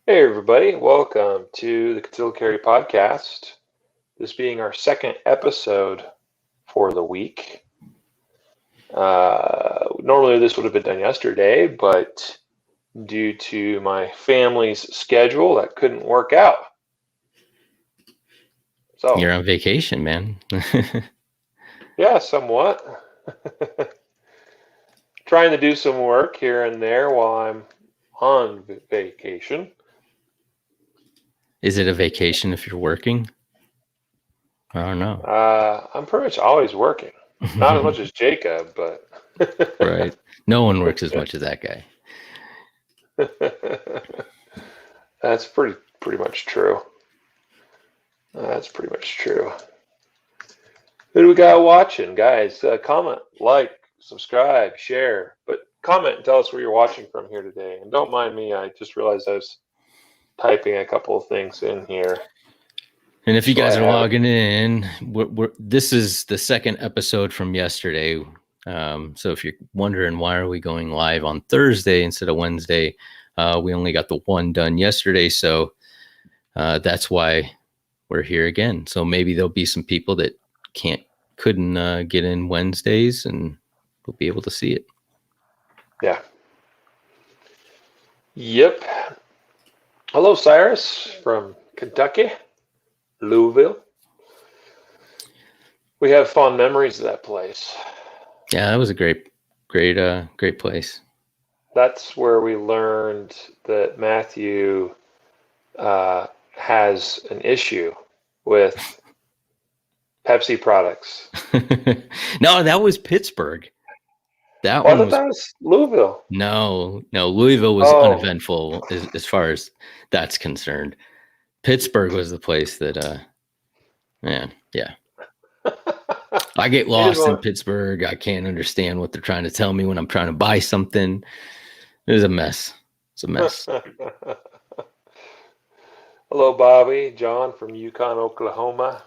Hey everybody, welcome to the Concealed Carry podcast. This being our second episode for the week. Normally this would have been done yesterday, but due to my family's schedule, that couldn't work out. So You're on vacation, man. yeah, somewhat. Trying to do some work here and there while I'm on vacation. Is it a vacation if you're working? I don't know. I'm pretty much always working. Not as much as Jacob, but Right. No one works as much as that guy. That's pretty much true. That's pretty much true. Who do we got watching, guys? Comment, like, subscribe, share, but comment and tell us where you're watching from here today. And don't mind me, I just realized I was typing a couple of things in here. And if you guys are logging in, this is the second episode from yesterday. So if you're wondering why are we going live on Thursday instead of Wednesday, we only got the one done yesterday. So that's why we're here again. So maybe there'll be some people that couldn't get in Wednesdays, and we'll be able to see it. Yeah. Yep. Hello, Cyrus from Kentucky, Louisville. We have fond memories of that place. Yeah, that was a great place. That's where we learned that Matthew has an issue with Pepsi products. No, that was Pittsburgh. That was Louisville. No, Louisville was uneventful as far as that's concerned. Pittsburgh was the place that, yeah. I get lost in Pittsburgh. I can't understand what they're trying to tell me when I'm trying to buy something. It was a mess. It's a mess. Hello, Bobby. John from Yukon, Oklahoma.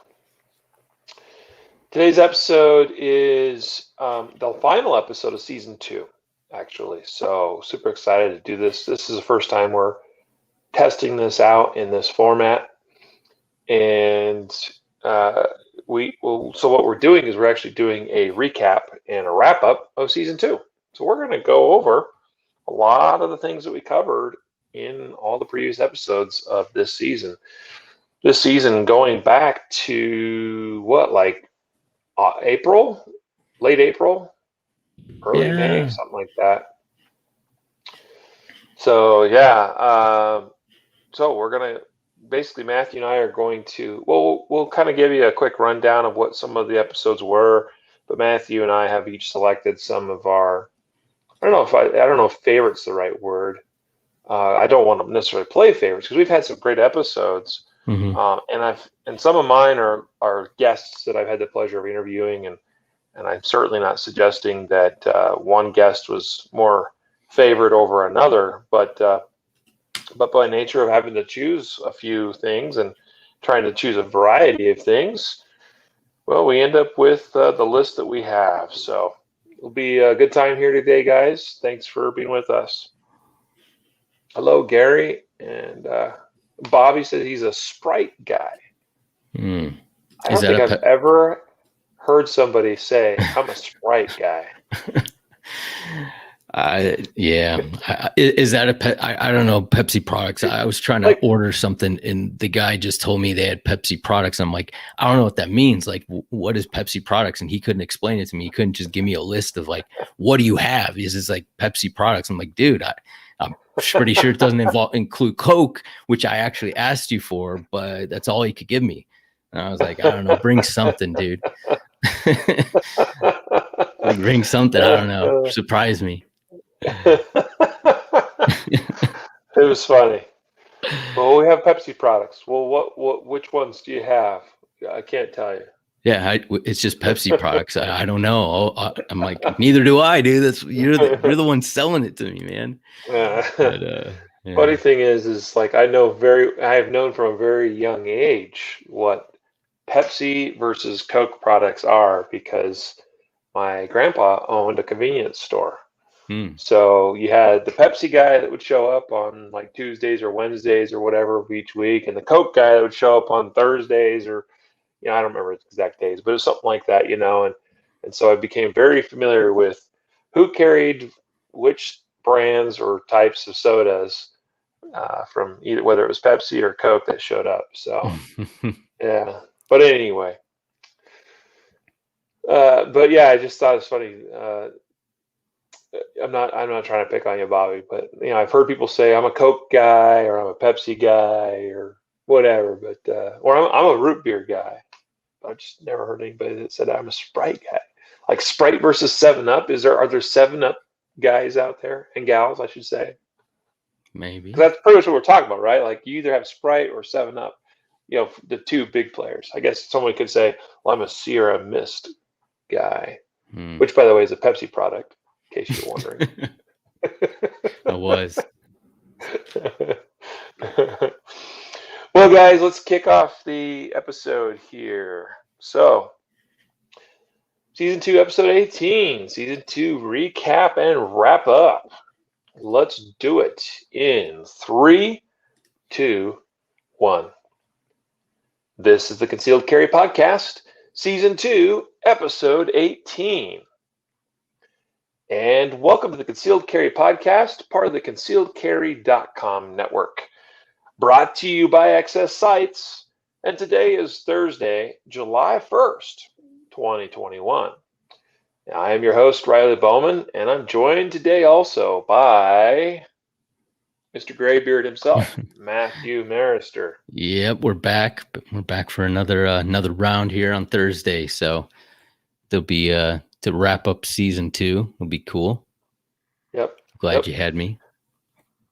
Today's episode is the final episode of season 2, actually. So super excited to do this. This is the first time we're testing this out in this format. And so what we're doing is we're actually doing a recap and a wrap up of season 2. So we're going to go over a lot of the things that we covered in all the previous episodes of this season. This season going back to April, late April, early May, something like that. So yeah, so we're gonna basically Matthew and I are going to we'll kind of give you a quick rundown of what some of the episodes were, but Matthew and I have each selected some of our I don't know if favorite's the right word. I don't want to necessarily play favorites because we've had some great episodes. Mm-hmm. And some of mine are guests that I've had the pleasure of interviewing, and I'm certainly not suggesting that one guest was more favored over another, but by nature of having to choose a few things and trying to choose a variety of things, well, we end up with the list that we have. So it'll be a good time here today, guys. Thanks for being with us. Hello, Gary, and Bobby said he's a Sprite guy. I don't think I've ever heard somebody say, I'm a Sprite guy. Is that I don't know, Pepsi products. I was trying to order something and the guy just told me they had Pepsi products. I'm like, I don't know what that means. Like, what is Pepsi products? And he couldn't explain it to me. He couldn't just give me a list of like, what do you have? Is this like Pepsi products? I'm like, dude, I'm pretty sure it doesn't include Coke, which I actually asked you for, but that's all he could give me. And I was like, I don't know, bring something, dude. Like, bring something. I don't know. Surprise me. It was funny. Well, we have Pepsi products. Well, which ones do you have? I can't tell you. Yeah, it's just Pepsi products. I don't know. I'm like, neither do I, dude. You're the one selling it to me, man. But, funny thing is like I have known from a very young age what Pepsi versus Coke products are because my grandpa owned a convenience store. So you had the Pepsi guy that would show up on like Tuesdays or Wednesdays or whatever of each week, and the Coke guy that would show up on Thursdays or, I don't remember the exact days, but it was something like that, and so I became very familiar with who carried which brands or types of sodas from either, whether it was Pepsi or Coke that showed up. So yeah, but anyway, but yeah, I just thought it was funny. I'm not trying to pick on you, Bobby, but I've heard people say I'm a Coke guy or I'm a Pepsi guy or whatever, but or I'm a root beer guy. I've just never heard anybody that said I'm a Sprite guy. Like Sprite versus 7-Up. Are there 7-Up guys out there and gals, I should say? Maybe. Because that's pretty much what we're talking about, right? Like you either have Sprite or 7-Up. The two big players. I guess someone could say, well, I'm a Sierra Mist guy, which, by the way, is a Pepsi product, in case you're wondering. I was. Well, guys, let's kick off the episode here. So, Season 2, Episode 18, Season 2 recap and wrap up. Let's do it in 3, 2, 1. This is the Concealed Carry Podcast, Season 2, Episode 18. And welcome to the Concealed Carry Podcast, part of the ConcealedCarry.com network. Brought to you by Access Sites, and today is Thursday, July 1st, 2021. I am your host, Riley Bowman, and I'm joined today also by Mr. Graybeard himself, Matthew Maruster. Yep, we're back. We're back for another round here on Thursday, so there'll be to wrap up Season 2. It'll be cool. Yep. Glad you had me.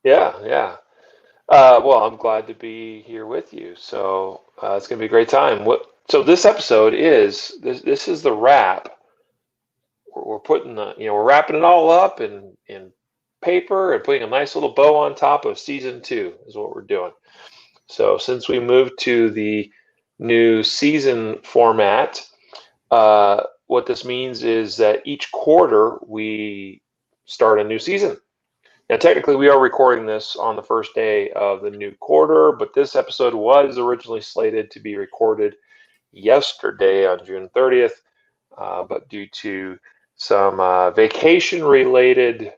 Yeah. Well, I'm glad to be here with you. So it's going to be a great time. So this episode is this is the wrap. We're putting we're wrapping it all up in paper and putting a nice little bow on top of Season 2 is what we're doing. So since we moved to the new season format, what this means is that each quarter we start a new season. Now, technically, we are recording this on the first day of the new quarter, but this episode was originally slated to be recorded yesterday on June 30th, but due to some vacation-related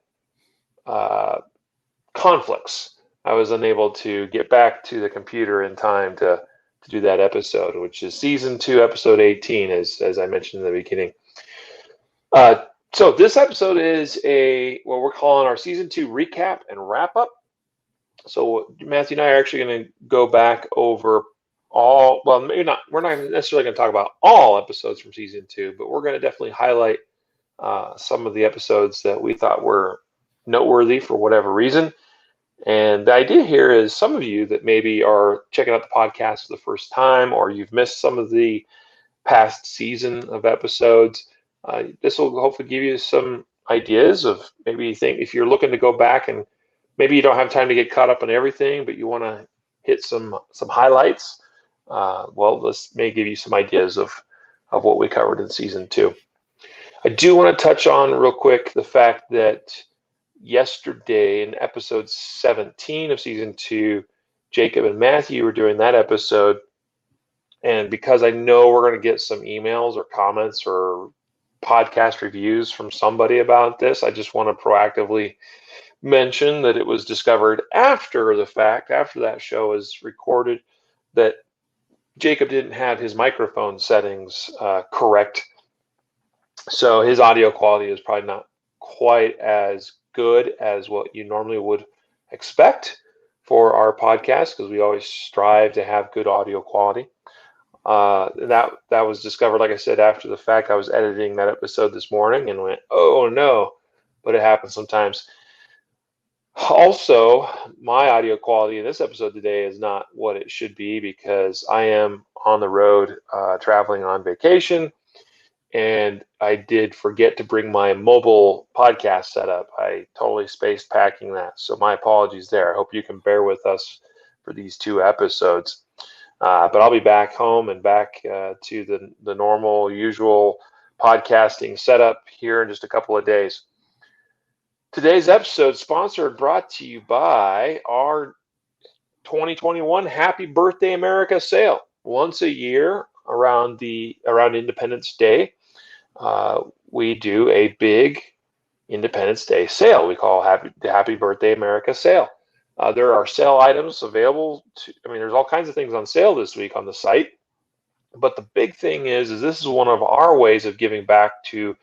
conflicts, I was unable to get back to the computer in time to do that episode, which is Season 2, Episode 18, as I mentioned in the beginning. So this episode is what we're calling our Season 2 recap and wrap up. So Matthew and I are actually going to go back over maybe not. We're not necessarily going to talk about all episodes from Season 2, but we're going to definitely highlight some of the episodes that we thought were noteworthy for whatever reason. And the idea here is some of you that maybe are checking out the podcast for the first time, or you've missed some of the past season of episodes. This will hopefully give you some ideas of maybe if you're looking to go back and maybe you don't have time to get caught up on everything, but you want to hit some highlights. This may give you some ideas of what we covered in Season 2. I do want to touch on real quick the fact that yesterday in episode 17 of Season 2, Jacob and Matthew were doing that episode. And because I know we're going to get some emails or comments or podcast reviews from somebody about this, I just want to proactively mention that it was discovered after the fact, after that show was recorded, that Jacob didn't have his microphone settings correct. So his audio quality is probably not quite as good as what you normally would expect for our podcast, because we always strive to have good audio quality. That was discovered, like I said, after the fact. I was editing that episode this morning and went, oh no, but it happens sometimes. Also, my audio quality in this episode today is not what it should be because I am on the road traveling on vacation, and I did forget to bring my mobile podcast setup. I totally spaced packing that, so my apologies there. I hope you can bear with us for these 2 episodes. But I'll be back home and back to the normal, usual podcasting setup here in just a couple of days. Today's episode sponsored, brought to you by our 2021 Happy Birthday America sale. Once a year around Independence Day, we do a big Independence Day sale. We call the Happy Birthday America sale. There are sale items available. There's all kinds of things on sale this week on the site. But the big thing is this is one of our ways of giving back to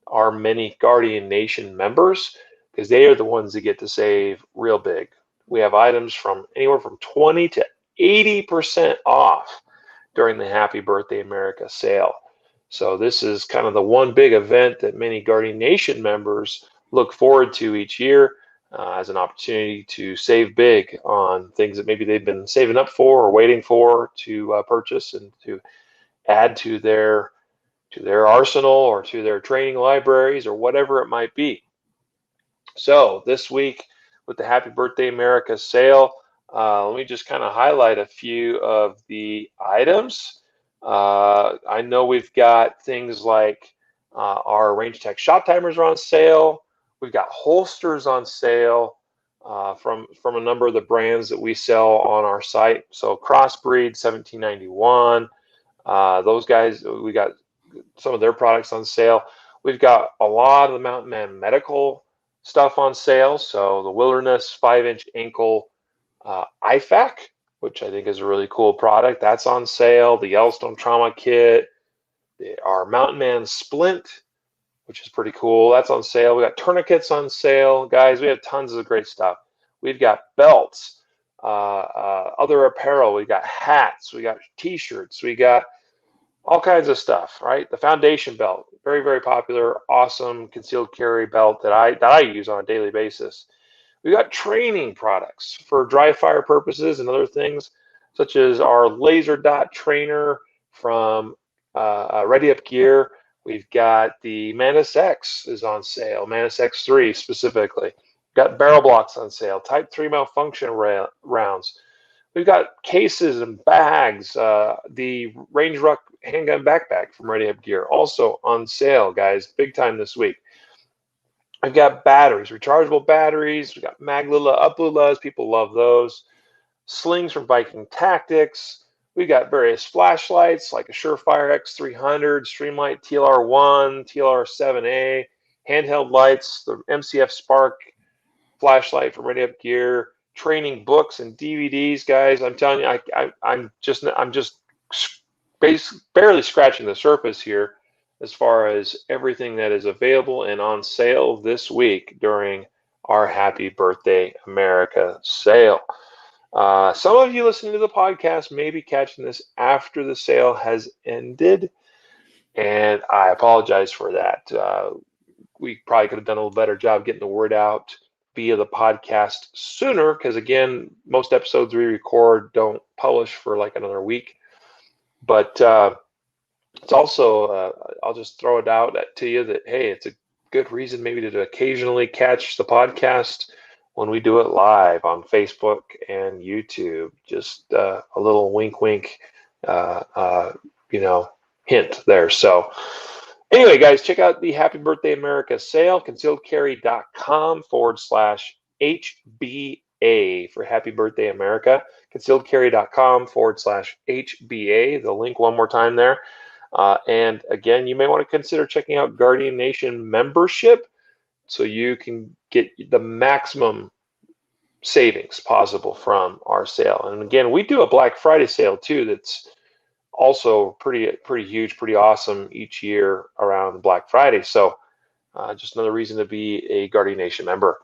our many Guardian Nation members, because they are the ones that get to save real big. We have items from anywhere from 20 to 80% off during the Happy Birthday America sale. So this is kind of the one big event that many Guardian Nation members look forward to each year as an opportunity to save big on things that maybe they've been saving up for or waiting for to purchase and to add to their arsenal or to their training libraries or whatever it might be. So this week with the Happy Birthday America sale, let me just kind of highlight a few of the items. I know we've got things like our Range Tech shot timers are on sale. We've got holsters on sale from a number of the brands that we sell on our site. So Crossbreed, $17.91. Those guys, we got some of their products on sale. We've got a lot of the Mountain Man medical stuff on sale. So the Wilderness 5-inch ankle IFAK, which I think is a really cool product, that's on sale. The Yellowstone Trauma Kit, our Mountain Man Splint, which is pretty cool, that's on sale. We got tourniquets on sale. Guys, we have tons of great stuff. We've got belts, other apparel. We got hats. We got t-shirts. We got all kinds of stuff, right? The foundation belt, very, very popular, awesome concealed carry belt that I use on a daily basis. We got training products for dry fire purposes and other things, such as our laser dot trainer from Ready Up Gear. We've got the Mantis X is on sale, Mantis X3 specifically. Got barrel blocks on sale, Type 3 malfunction rounds. We've got cases and bags. The Range Ruck handgun backpack from Ready Up Gear also on sale, guys, big time this week. I've got batteries, rechargeable batteries. We've got Maglula, Uplulas. People love those. Slings from Viking Tactics. We've got various flashlights like a Surefire X300, Streamlight TLR1, TLR7A, handheld lights, the MCF Spark flashlight from Ready Up Gear, training books and DVDs, guys. I'm telling you, I'm just barely scratching the surface here as far as everything that is available and on sale this week during our Happy Birthday America sale. Some of you listening to the podcast may be catching this after the sale has ended, and I apologize for that. We probably could have done a little better job getting the word out via the podcast sooner, because again, most episodes we record don't publish for like another week. But it's also, I'll just throw it out to you that, hey, it's a good reason maybe to occasionally catch the podcast when we do it live on Facebook and YouTube. Just a little wink, wink, hint there. So anyway, guys, check out the Happy Birthday America sale, concealedcarry.com/HBA for Happy Birthday America, concealedcarry.com/HBA, the link one more time there. And again, you may want to consider checking out Guardian Nation membership so you can get the maximum savings possible from our sale. And again, we do a Black Friday sale too that's also pretty huge, pretty awesome each year around Black Friday. So just another reason to be a Guardian Nation member.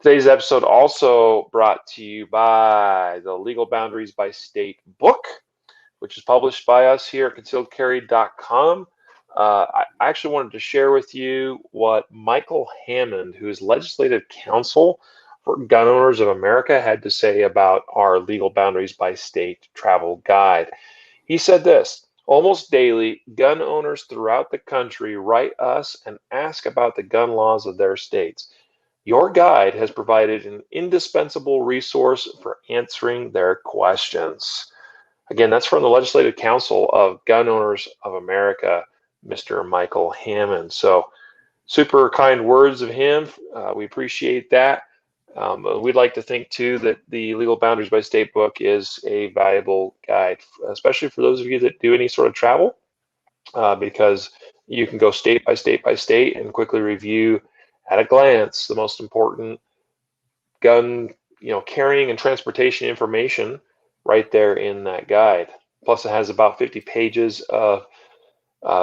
Today's episode also brought to you by the Legal Boundaries by State book, which is published by us here at concealedcarry.com. I actually wanted to share with you what Michael Hammond, who is legislative counsel for Gun Owners of America, had to say about our Legal Boundaries by State travel guide. He said this: almost daily, gun owners throughout the country write us and ask about the gun laws of their states. Your guide has provided an indispensable resource for answering their questions. Again, that's from the Legislative Council of Gun Owners of America, Mr. Michael Hammond. So super kind words of him. We appreciate that. We'd like to think too that the Legal Boundaries by State book is a valuable guide, especially for those of you that do any sort of travel, because you can go state by state by state and quickly review at a glance the most important gun, carrying and transportation information right there in that guide. Plus, it has about 50 pages of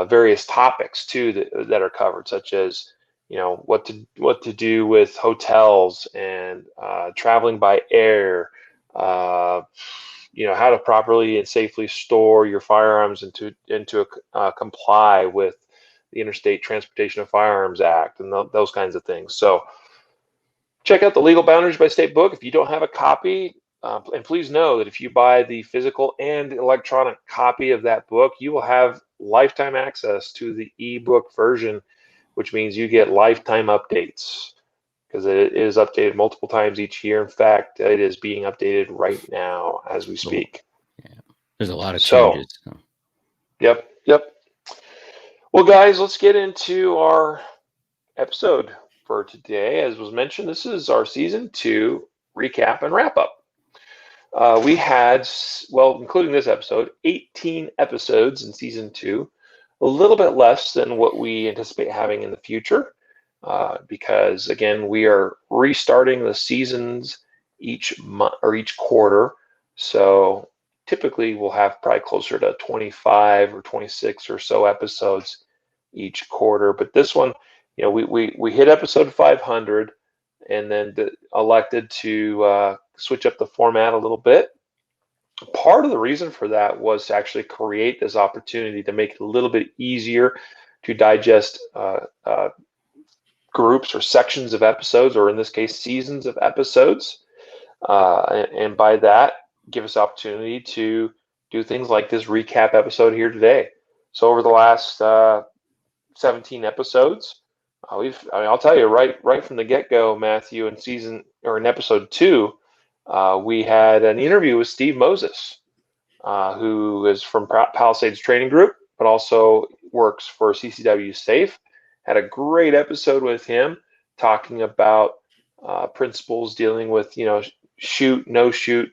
various topics too that are covered, such as what to do with hotels and traveling by air, how to properly and safely store your firearms and to comply with the Interstate Transportation of Firearms Act and those kinds of things. So check out the Legal Boundaries by State book if you don't have a copy. And please know that if you buy the physical and electronic copy of that book, you will have lifetime access to the ebook version, which means you get lifetime updates because it is updated multiple times each year. In fact, it is being updated right now as we speak. Yeah, there's a lot of changes. So. Yep. Well, guys, let's get into our episode for today. As was mentioned, this is our season 2 recap and wrap up. We had, including this episode, 18 episodes in season 2, a little bit less than what we anticipate having in the future, because again, we are restarting the seasons each month or each quarter. So typically we'll have probably closer to 25 or 26 or so episodes each quarter. But this one, we hit episode 500 and then elected to switch up the format a little bit. Part of the reason for that was to actually create this opportunity to make it a little bit easier to digest groups or sections of episodes, or in this case, seasons of episodes. And by that, give us opportunity to do things like this recap episode here today. So over the last 17 episodes, I'll tell you right from the get-go, Matthew, in episode 2, we had an interview with Steve Moses, who is from Palisades Training Group, but also works for CCW Safe. Had a great episode with him talking about principles dealing with, shoot, no shoot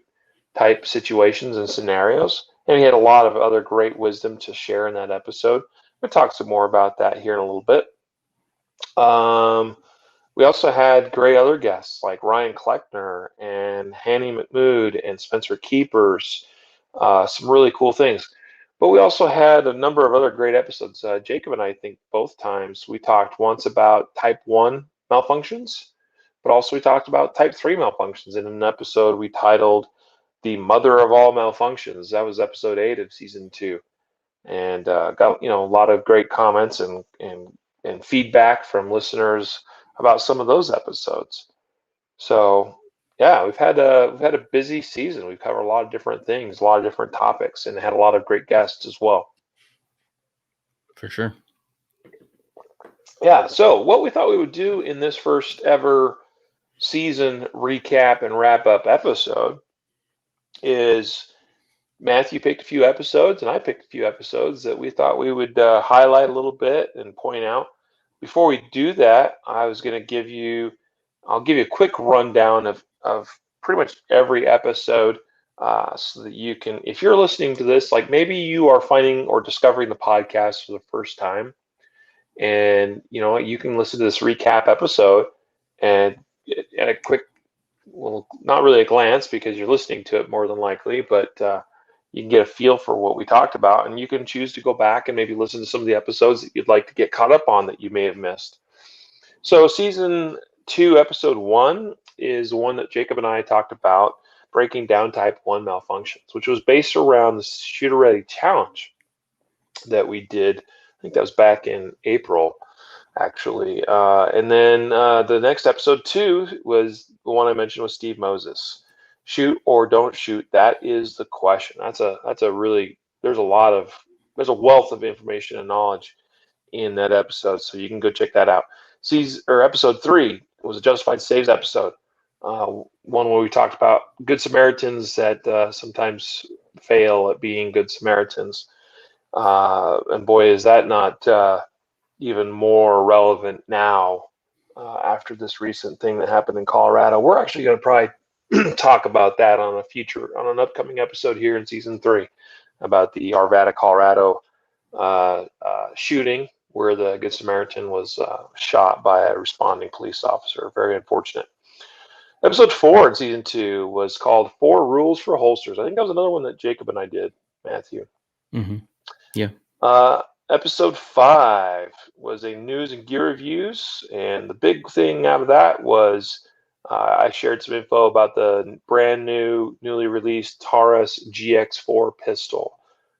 type situations and scenarios. And he had a lot of other great wisdom to share in that episode. We'll talk some more about that here in a little bit. We also had great other guests like Ryan Kleckner and Hanny McMood and Spencer Keepers, some really cool things. But we also had a number of other great episodes. Jacob and I think both times we talked once about type 1 malfunctions, but also we talked about type 3 malfunctions in an episode we titled The Mother of All Malfunctions. That was episode 8 of season 2. And got a lot of great comments and feedback from listeners about some of those episodes. So yeah, we've had a busy season. We've covered a lot of different things, a lot of different topics, and had a lot of great guests as well. For sure. Yeah. So what we thought we would do in this first ever season recap and wrap up episode is Matthew picked a few episodes and I picked a few episodes that we thought we would highlight a little bit and point out. Before we do that, I'll give you a quick rundown of pretty much every episode, so that you can, if you're listening to this, like maybe you are finding or discovering the podcast for the first time, and you can listen to this recap episode and at a quick, well, not really a glance because you're listening to it more than likely, but you can get a feel for what we talked about, and you can choose to go back and maybe listen to some of the episodes that you'd like to get caught up on that you may have missed. So season 2, episode 1 is the one that Jacob and I talked about, breaking down type 1 malfunctions, which was based around the Shooter Ready Challenge that we did. I think that was back in April, actually. And then the next episode 2 was the one I mentioned with Steve Moses. Shoot or don't shoot, that is the question. That's a really, there's a wealth of information and knowledge in that episode, so you can go check that out. Episode 3 was a Justified Saves episode, one where we talked about Good Samaritans that sometimes fail at being good Samaritans, and boy, is that not even more relevant now after this recent thing that happened in Colorado. We're actually going to probably talk about that on an upcoming episode here in season 3 about the Arvada, Colorado shooting where the Good Samaritan was shot by a responding police officer. Very unfortunate. Episode 4 in season 2 was called 4 Rules for Holsters. I think that was another one that Jacob and I did, Matthew. Mm-hmm. Yeah. Episode 5 was a news and gear reviews, and the big thing out of that was I shared some info about the brand new, newly released Taurus GX4 pistol,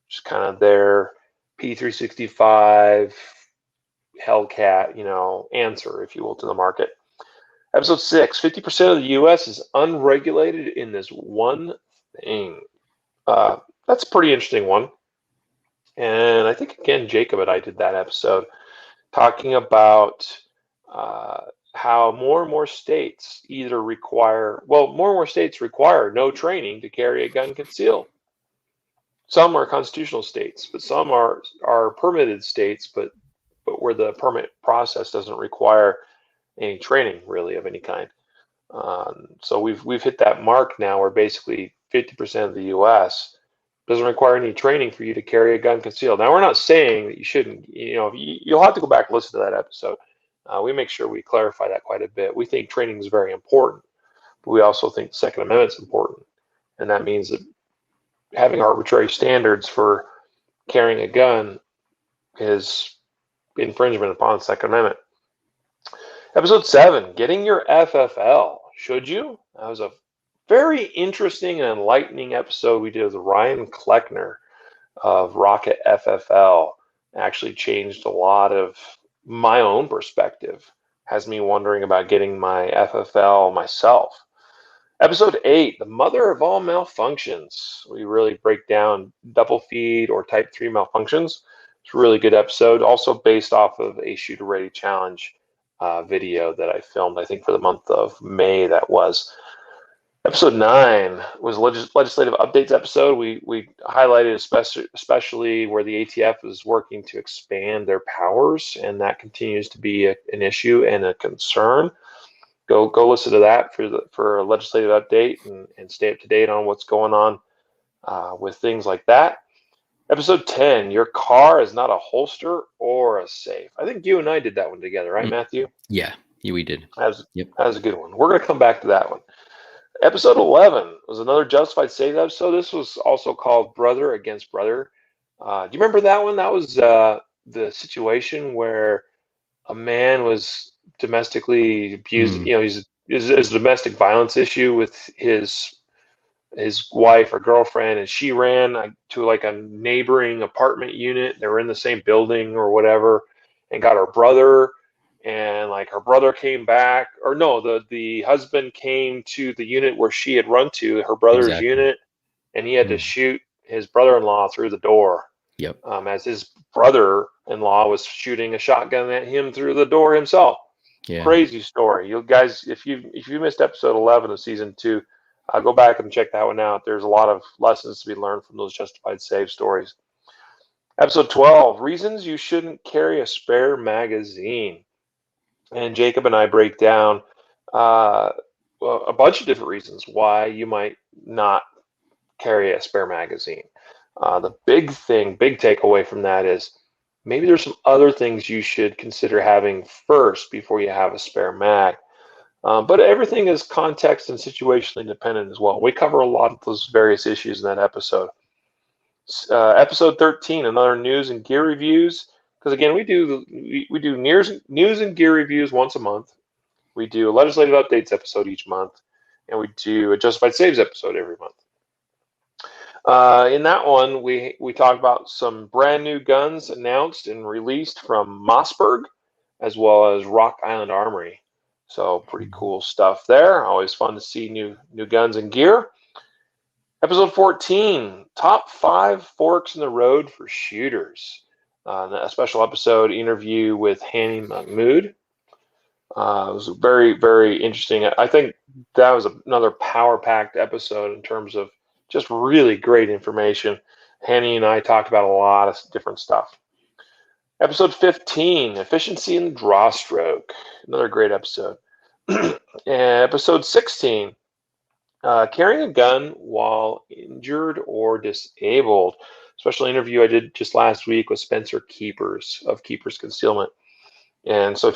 which is kind of their P365 Hellcat, answer, if you will, to the market. Episode 6, 50% of the U.S. is unregulated in this one thing. That's a pretty interesting one. And I think, again, Jacob and I did that episode talking about how more and more states require no training to carry a gun concealed. Some are constitutional states, but some are permitted states, but where the permit process doesn't require any training really of any kind. So we've hit that mark now where basically 50% of the U.S. doesn't require any training for you to carry a gun concealed. Now, we're not saying that you shouldn't. You'll have to go back and listen to that episode. We make sure we clarify that quite a bit. We think training is very important, but we also think the Second Amendment is important, and that means that having arbitrary standards for carrying a gun is infringement upon the Second Amendment. Episode 7, getting your FFL. Should you? That was a very interesting and enlightening episode we did with Ryan Kleckner of Rocket FFL. Actually changed a lot of my own perspective. Has me wondering about getting my FFL myself. Episode 8, the mother of all malfunctions. We really break down double feed or type 3 malfunctions. It's a really good episode. Also based off of a Shooter Ready Challenge video that I filmed, I think for the month of May that was. Episode 9 was legislative updates episode. We highlighted especially where the ATF is working to expand their powers, and that continues to be an issue and a concern. Go listen to that for a legislative update and stay up to date on what's going on with things like that. Episode 10, your car is not a holster or a safe. I think you and I did that one together, right, Matthew? Yeah, we did. That was a good one. We're going to come back to that one. Episode 11 was another Justified Save episode. This was also called Brother Against Brother. Do you remember that one? That was the situation where a man was domestically abused. He's a domestic violence issue with his wife or girlfriend, and she ran to like a neighboring apartment unit. They were in the same building or whatever, and got her brother. And like her brother came back, or no, the husband came to the unit where she had run to, her brother's unit, and he had to shoot his brother-in-law through the door. Yep. As his brother-in-law was shooting a shotgun at him through the door himself. Yeah. Crazy story. You guys, if you missed episode 11 of season 2, go back and check that one out. There's a lot of lessons to be learned from those Justified Save stories. Episode 12, reasons you shouldn't carry a spare magazine. And Jacob and I break down a bunch of different reasons why you might not carry a spare magazine. The big takeaway from that is maybe there's some other things you should consider having first before you have a spare mag. But everything is context and situationally dependent as well. We cover a lot of those various issues in that episode. Episode 13, another news and gear reviews. Because again, we do news and gear reviews once a month. We do a legislative updates episode each month, and we do a Justified Saves episode every month. In that one, we talk about some brand new guns announced and released from Mossberg, as well as Rock Island Armory. So pretty cool stuff there. Always fun to see new guns and gear. Episode 14, top 5 forks in the road for shooters. A special episode interview with Hanny Mahmood. It was very, very interesting. I think that was another power-packed episode in terms of just really great information. Hanny and I talked about a lot of different stuff. Episode 15, Efficiency in the Draw Stroke. Another great episode. And episode 16, Carrying a Gun While Injured or Disabled. Special interview I did just last week with Spencer Keepers of Keepers Concealment. And so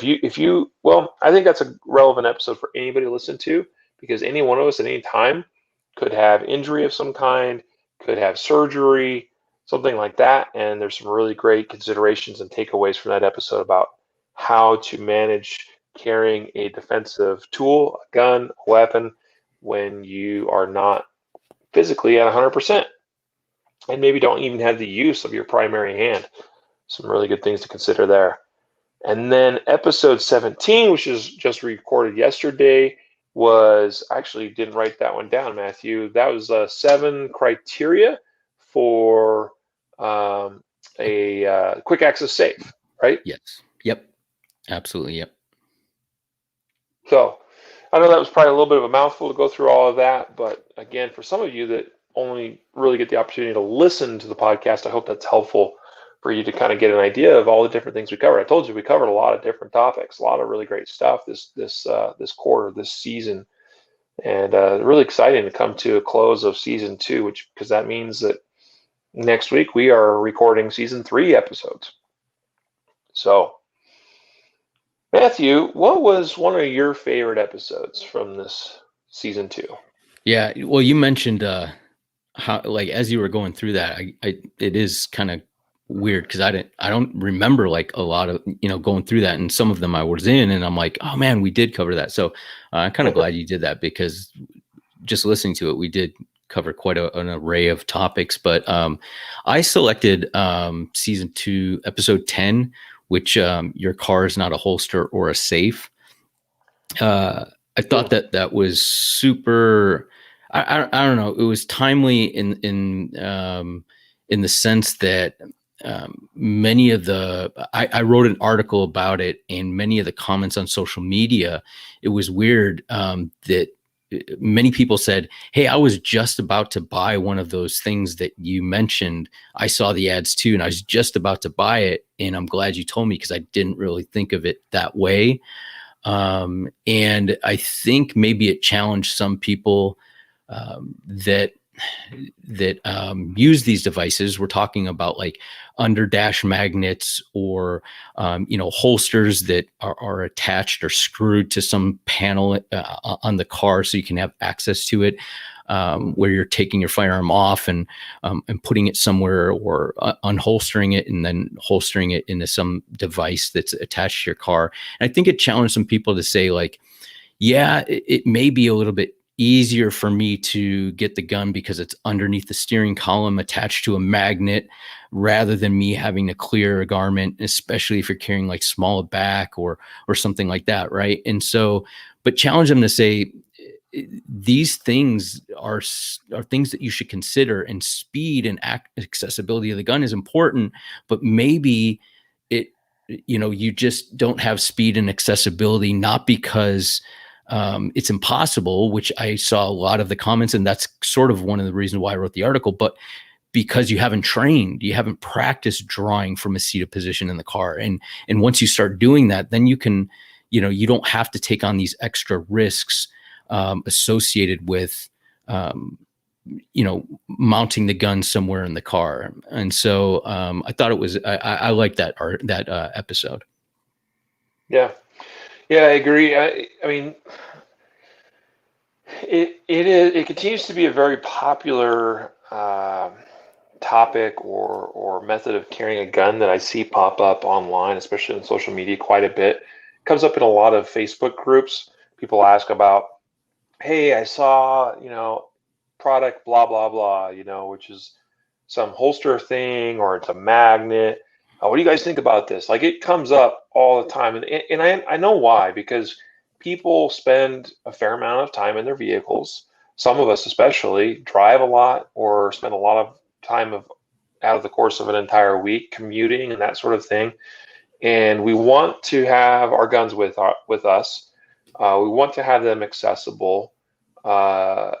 well, I think that's a relevant episode for anybody to listen to, because any one of us at any time could have injury of some kind, could have surgery, something like that. And there's some really great considerations and takeaways from that episode about how to manage carrying a defensive tool, a gun, a weapon, when you are not physically at 100% and maybe don't even have the use of your primary hand. Some really good things to consider there. And then episode 17, which is just recorded yesterday, was actually didn't write that one down, Matthew. That was 7 criteria for a quick access safe, right? Yes. Yep. Absolutely. Yep. So I know that was probably a little bit of a mouthful to go through all of that, but again, for some of you that only really get the opportunity to listen to the podcast, I hope that's helpful for you to kind of get an idea of all the different things we covered. I told you we covered a lot of different topics, a lot of really great stuff this quarter, this season, and really exciting to come to a close of season 2, because that means that next week we are recording season 3 episodes. So, Matthew, what was one of your favorite episodes from this season 2? Yeah, well, you mentioned how, like, as you were going through that, it is kind of weird because I don't remember like a lot of, going through that, and some of them I was in, and I'm like, oh man, we did cover that. So I'm kind of glad you did that, because just listening to it, we did cover quite an array of topics. But I selected season 2, episode 10, which your car is not a holster or a safe. I thought that was super. I don't know. It was timely in the sense that many of I wrote an article about it, and many of the comments on social media, it was weird that many people said, hey, I was just about to buy one of those things that you mentioned. I saw the ads too, and I was just about to buy it. And I'm glad you told me, because I didn't really think of it that way. And I think maybe it challenged some people that use these devices. We're talking about like under dash magnets, or holsters that are attached or screwed to some panel on the car, so you can have access to it, where you're taking your firearm off and putting it somewhere, or unholstering it and then holstering it into some device that's attached to your car. And I think it challenged some people to say, like, yeah, it may be a little bit easier for me to get the gun because it's underneath the steering column attached to a magnet, rather than me having to clear a garment, especially if you're carrying like small back or something like that, right? And so, but challenge them to say, these things are things that you should consider, and speed and accessibility of the gun is important, but maybe you just don't have speed and accessibility, not because it's impossible, which I saw a lot of the comments, and that's sort of one of the reasons why I wrote the article, but because you haven't trained, you haven't practiced drawing from a seated position in the car. And once you start doing that, then you can, you don't have to take on these extra risks associated with, mounting the gun somewhere in the car. And so I thought it was, I liked that episode. Yeah. Yeah, I agree. I mean, it continues to be a very popular topic or method of carrying a gun that I see pop up online, especially on social media, quite a bit. It comes up in a lot of Facebook groups. People ask about, hey, I saw, product blah blah blah, which is some holster thing, or it's a magnet. What do you guys think about this? Like, it comes up all the time, and I know why, because people spend a fair amount of time in their vehicles. Some of us especially drive a lot, or spend a lot of time out of the course of an entire week commuting and that sort of thing. And we want to have our guns with us. We want to have them accessible. And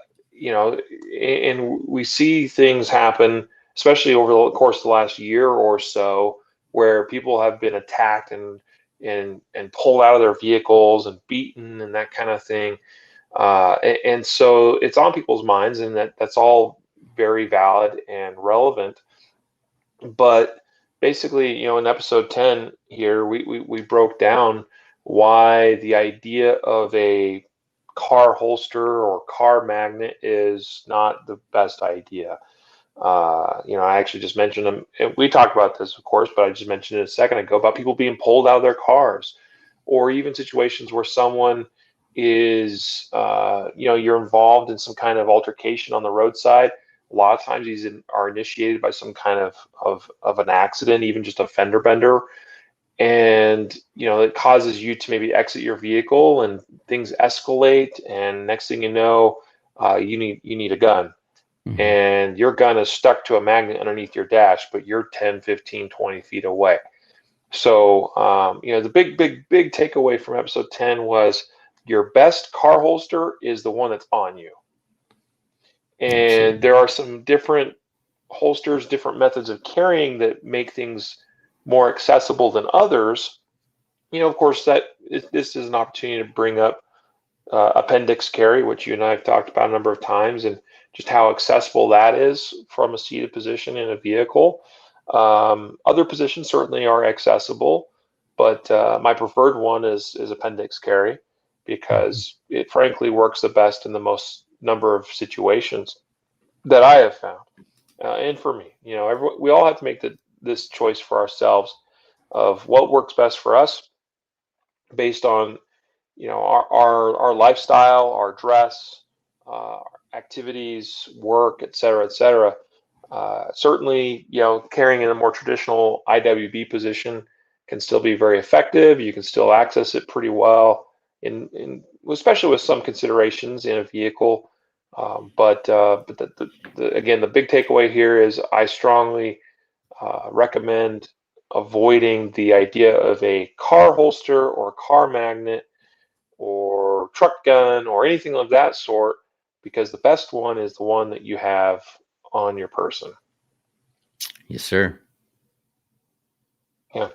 we see things happen, especially over the course of the last year or so, where people have been attacked and pulled out of their vehicles and beaten and that kind of thing. And so it's on people's minds, and that's all very valid and relevant. But basically, in episode 10 here, we broke down why the idea of a car holster or car magnet is not the best idea. I actually just mentioned them. And we talked about this, of course, but I just mentioned it a second ago about people being pulled out of their cars, or even situations where someone is, you're involved in some kind of altercation on the roadside. A lot of times these are initiated by some kind of an accident, even just a fender bender. And, it causes you to maybe exit your vehicle and things escalate. And next thing you know, you need a gun. Mm-hmm. And your gun is stuck to a magnet underneath your dash, but you're 10, 15, 20 feet away. So, the big takeaway from episode 10 was your best car holster is the one that's on you. And there are some different holsters, different methods of carrying that make things more accessible than others. Of course, this is an opportunity to bring up appendix carry, which you and I have talked about a number of times, and just how accessible that is from a seated position in a vehicle. Other positions certainly are accessible, but my preferred one is appendix carry, because it frankly works the best in the most number of situations that I have found. And for me, we all have to make this choice for ourselves of what works best for us based on, our lifestyle, our dress, activities, work, et cetera, et cetera. Certainly, carrying in a more traditional IWB position can still be very effective. You can still access it pretty well, especially with some considerations in a vehicle. But again, the big takeaway here is I strongly recommend avoiding the idea of a car holster or car magnet or truck gun or anything of that sort, because the best one is the one that you have on your person. Yes, sir. Yeah.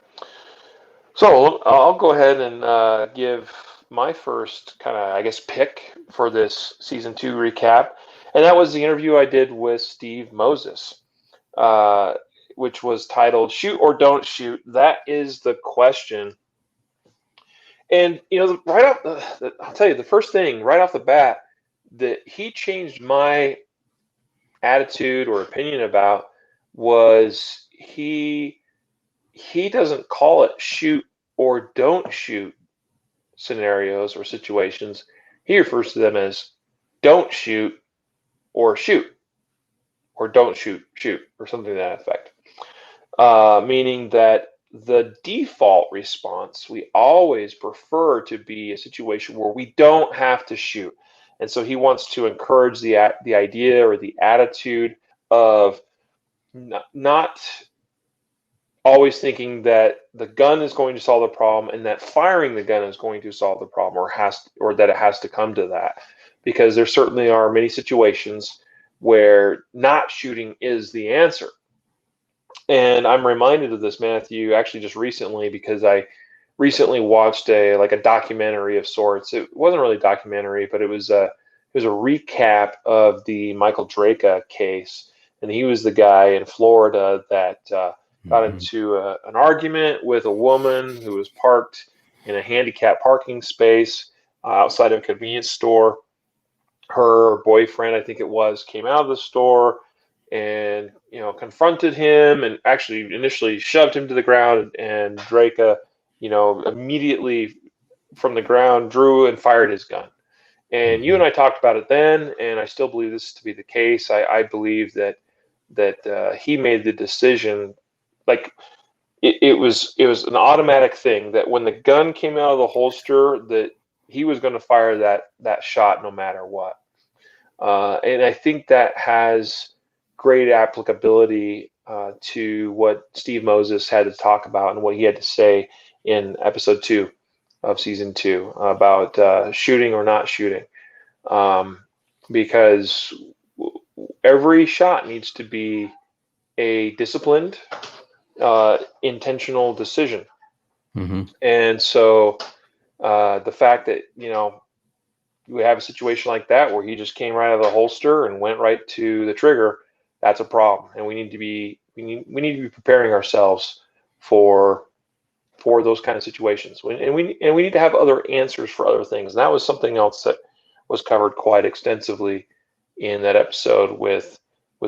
So I'll go ahead and give my first kind of, I guess, pick for this season 2 recap. And that was the interview I did with Steve Moses, which was titled "Shoot or Don't Shoot? That is the Question." And, right off I'll tell you, the first thing right off the bat that he changed my attitude or opinion about was he doesn't call it shoot or don't shoot scenarios or situations. He refers to them as don't shoot or shoot, or don't shoot or something to that effect. Meaning that the default response, we always prefer to be a situation where we don't have to shoot. And so he wants to encourage the idea or the attitude of not always thinking that the gun is going to solve the problem and that firing the gun is going to solve the problem, or that it has to come to that. Because there certainly are many situations where not shooting is the answer. And I'm reminded of this, Matthew, actually just recently, because I recently watched a documentary of sorts. It wasn't really a documentary, but it was a recap of the Michael Drake case. And he was the guy in Florida that got into an argument with a woman who was parked in a handicapped parking space outside of a convenience store. Her boyfriend, I think it was, came out of the store and confronted him, and actually initially shoved him to the ground, and Drake immediately from the ground drew and fired his gun. And you and I talked about it then, and I still believe this to be the case. I believe that he made the decision, like it was an automatic thing, that when the gun came out of the holster, that he was going to fire that shot no matter what. And I think that has great applicability to what Steve Moses had to talk about and what he had to say in episode 2 of season 2 about shooting or not shooting, because every shot needs to be a disciplined, intentional decision. Mm-hmm. And so the fact that, we have a situation like that where he just came right out of the holster and went right to the trigger, that's a problem. And we need to be preparing ourselves for those kind of situations. And we need to have other answers for other things. And that was something else that was covered quite extensively in that episode with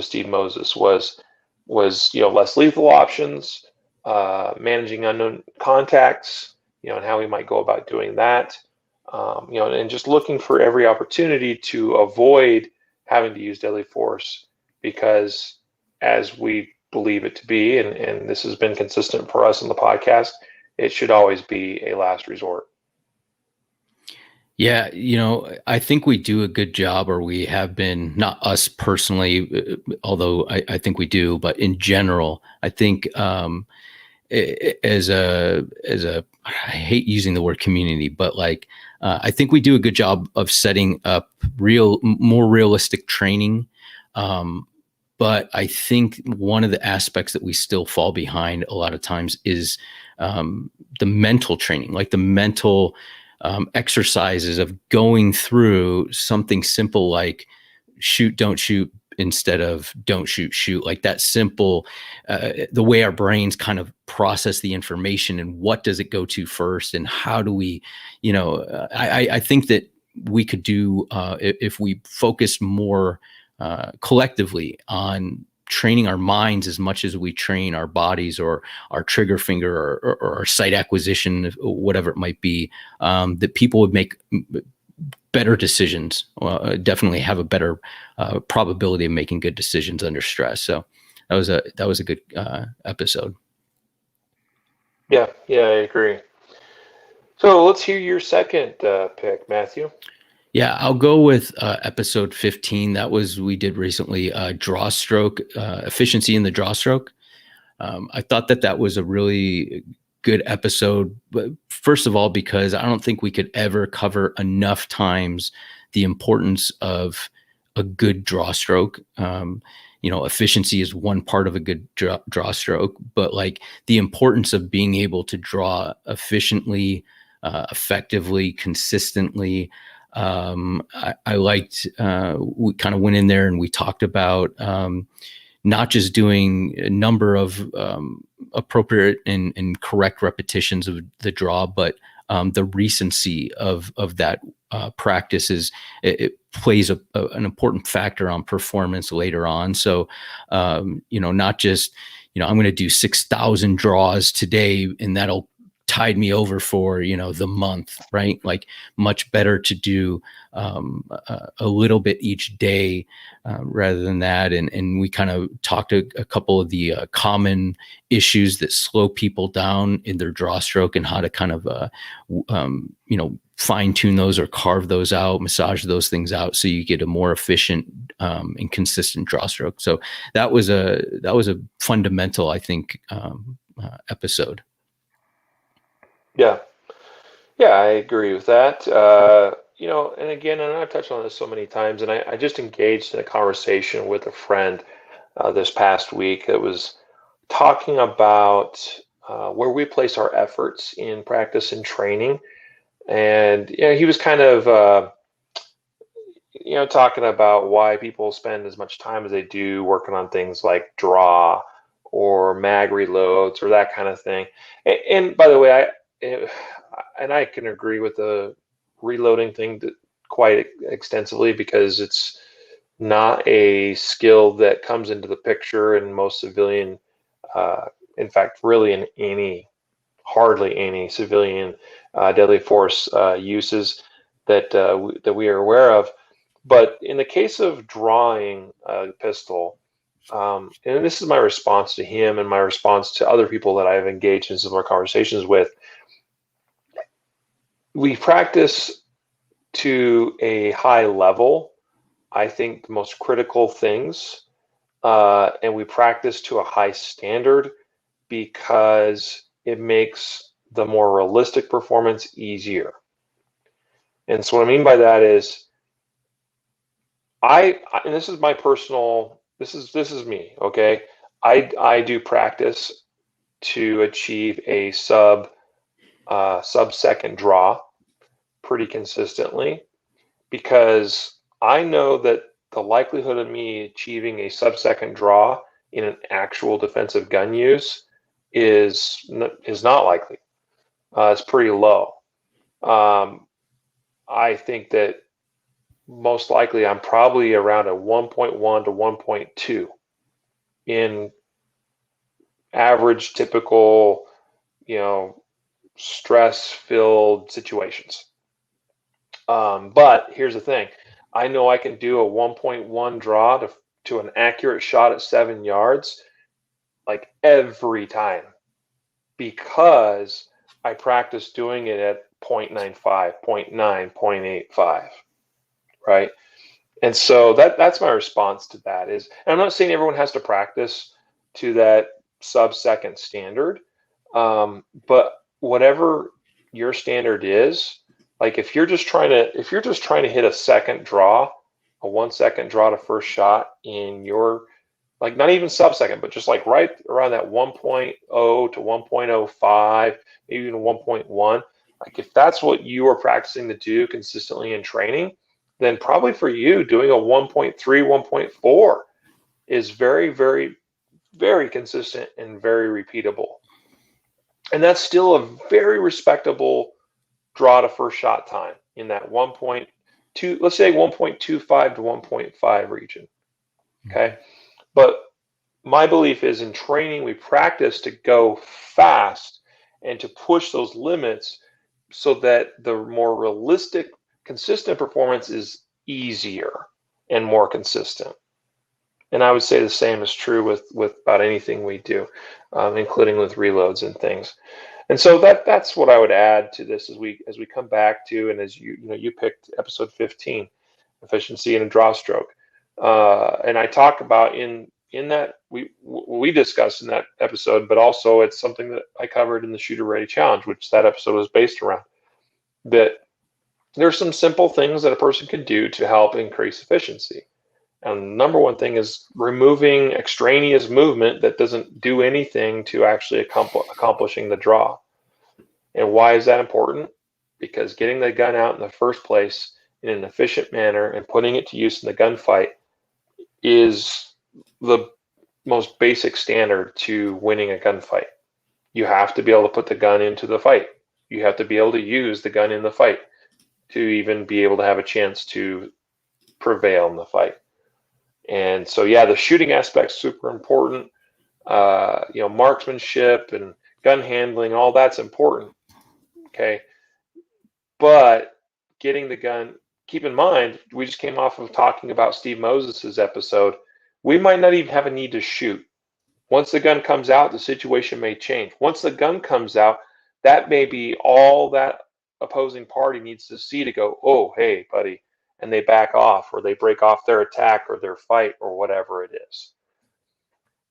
Steve Moses was less lethal options, managing unknown contacts, and how we might go about doing that, and just looking for every opportunity to avoid having to use deadly force, because as we believe it to be, and this has been consistent for us in the podcast, it should always be a last resort. Yeah, I think we do a good job, or we have been, not us personally, although I think we do, but in general, I think as a I hate using the word community, but like I think we do a good job of setting up more realistic training. But I think one of the aspects that we still fall behind a lot of times is the mental training, like the mental exercises of going through something simple like shoot, don't shoot, instead of don't shoot, shoot. Like that simple, the way our brains kind of process the information and what does it go to first, and how do we, I think that we could do, if we focus more collectively on training our minds as much as we train our bodies or our trigger finger or our sight acquisition, whatever it might be, that people would make better decisions, definitely have a better probability of making good decisions under stress. So that was a good episode. Yeah, I agree. So let's hear your second pick, Matthew. Yeah, I'll go with episode 15. That was, we did recently, draw stroke, efficiency in the draw stroke. I thought that was a really good episode, but first of all, because I don't think we could ever cover enough times the importance of a good draw stroke. Efficiency is one part of a good draw stroke, but like the importance of being able to draw efficiently, effectively, consistently. I liked, we kind of went in there and we talked about not just doing a number of appropriate and correct repetitions of the draw, but the recency of that practice it plays an important factor on performance later on. So, not just, I'm going to do 6,000 draws today and that'll tide me over for, the month, right? Like much better to do a little bit each day rather than that. And we kind of talked a couple of the common issues that slow people down in their draw stroke and how to kind of, fine tune those or carve those out, massage those things out so you get a more efficient and consistent draw stroke. So that was a fundamental, I think, episode. Yeah, I agree with that. And again, and I've touched on this so many times, and I just engaged in a conversation with a friend this past week that was talking about where we place our efforts in practice and training. And he was kind of talking about why people spend as much time as they do working on things like draw or mag reloads or that kind of thing. And by the way, I can agree with the reloading thing quite extensively, because it's not a skill that comes into the picture in most civilian, in fact, really in hardly any civilian deadly force uses that we are aware of. But in the case of drawing a pistol, and this is my response to him and my response to other people that I've engaged in similar conversations with, we practice to a high level, I think, the most critical things, and we practice to a high standard because it makes the more realistic performance easier. And so what I mean by that is, and this is my personal, this is me, okay? I do practice to achieve a sub-second draw pretty consistently, because I know that the likelihood of me achieving a sub-second draw in an actual defensive gun use is not likely. It's pretty low. I think that most likely I'm probably around a 1.1 to 1.2 in average, typical, stress-filled situations. But here's the thing. I know I can do a 1.1 draw to an accurate shot at 7 yards like every time, because I practice doing it at 0.95, 0.9, 0.85, right? And so that's my response to that is, and I'm not saying everyone has to practice to that sub-second standard, but whatever your standard is, like if you're just trying to hit a second draw, a 1 second draw to first shot in your, like not even sub-second, but just like right around that 1.0 to 1.05, maybe even 1.1, like if that's what you are practicing to do consistently in training, then probably for you doing a 1.3, 1.4 is very, very, very consistent and very repeatable. And that's still a very respectable draw to first shot time in that 1.2, let's say 1.25 to 1.5 region. Okay. But my belief is in training, we practice to go fast and to push those limits so that the more realistic, consistent performance is easier and more consistent. And I would say the same is true with about anything we do, including with reloads and things. And so that's what I would add to this as we come back to, and as you picked episode 15, efficiency in a draw stroke, and I talk about in that we discussed in that episode, but also it's something that I covered in the Shooter Ready Challenge, which that episode was based around. That there's some simple things that a person can do to help increase efficiency. And the number one thing is removing extraneous movement that doesn't do anything to actually accomplishing the draw. And why is that important? Because getting the gun out in the first place in an efficient manner and putting it to use in the gunfight is the most basic standard to winning a gunfight. You have to be able to put the gun into the fight. You have to be able to use the gun in the fight to even be able to have a chance to prevail in the fight. And so, yeah, the shooting aspect's super important. Marksmanship and gun handling, all that's important. Okay. But getting the gun, keep in mind, we just came off of talking about Steve Moses's episode. We might not even have a need to shoot. Once the gun comes out, the situation may change. Once the gun comes out, that may be all that opposing party needs to see to go, oh, hey, buddy, and they back off, or they break off their attack or their fight or whatever it is.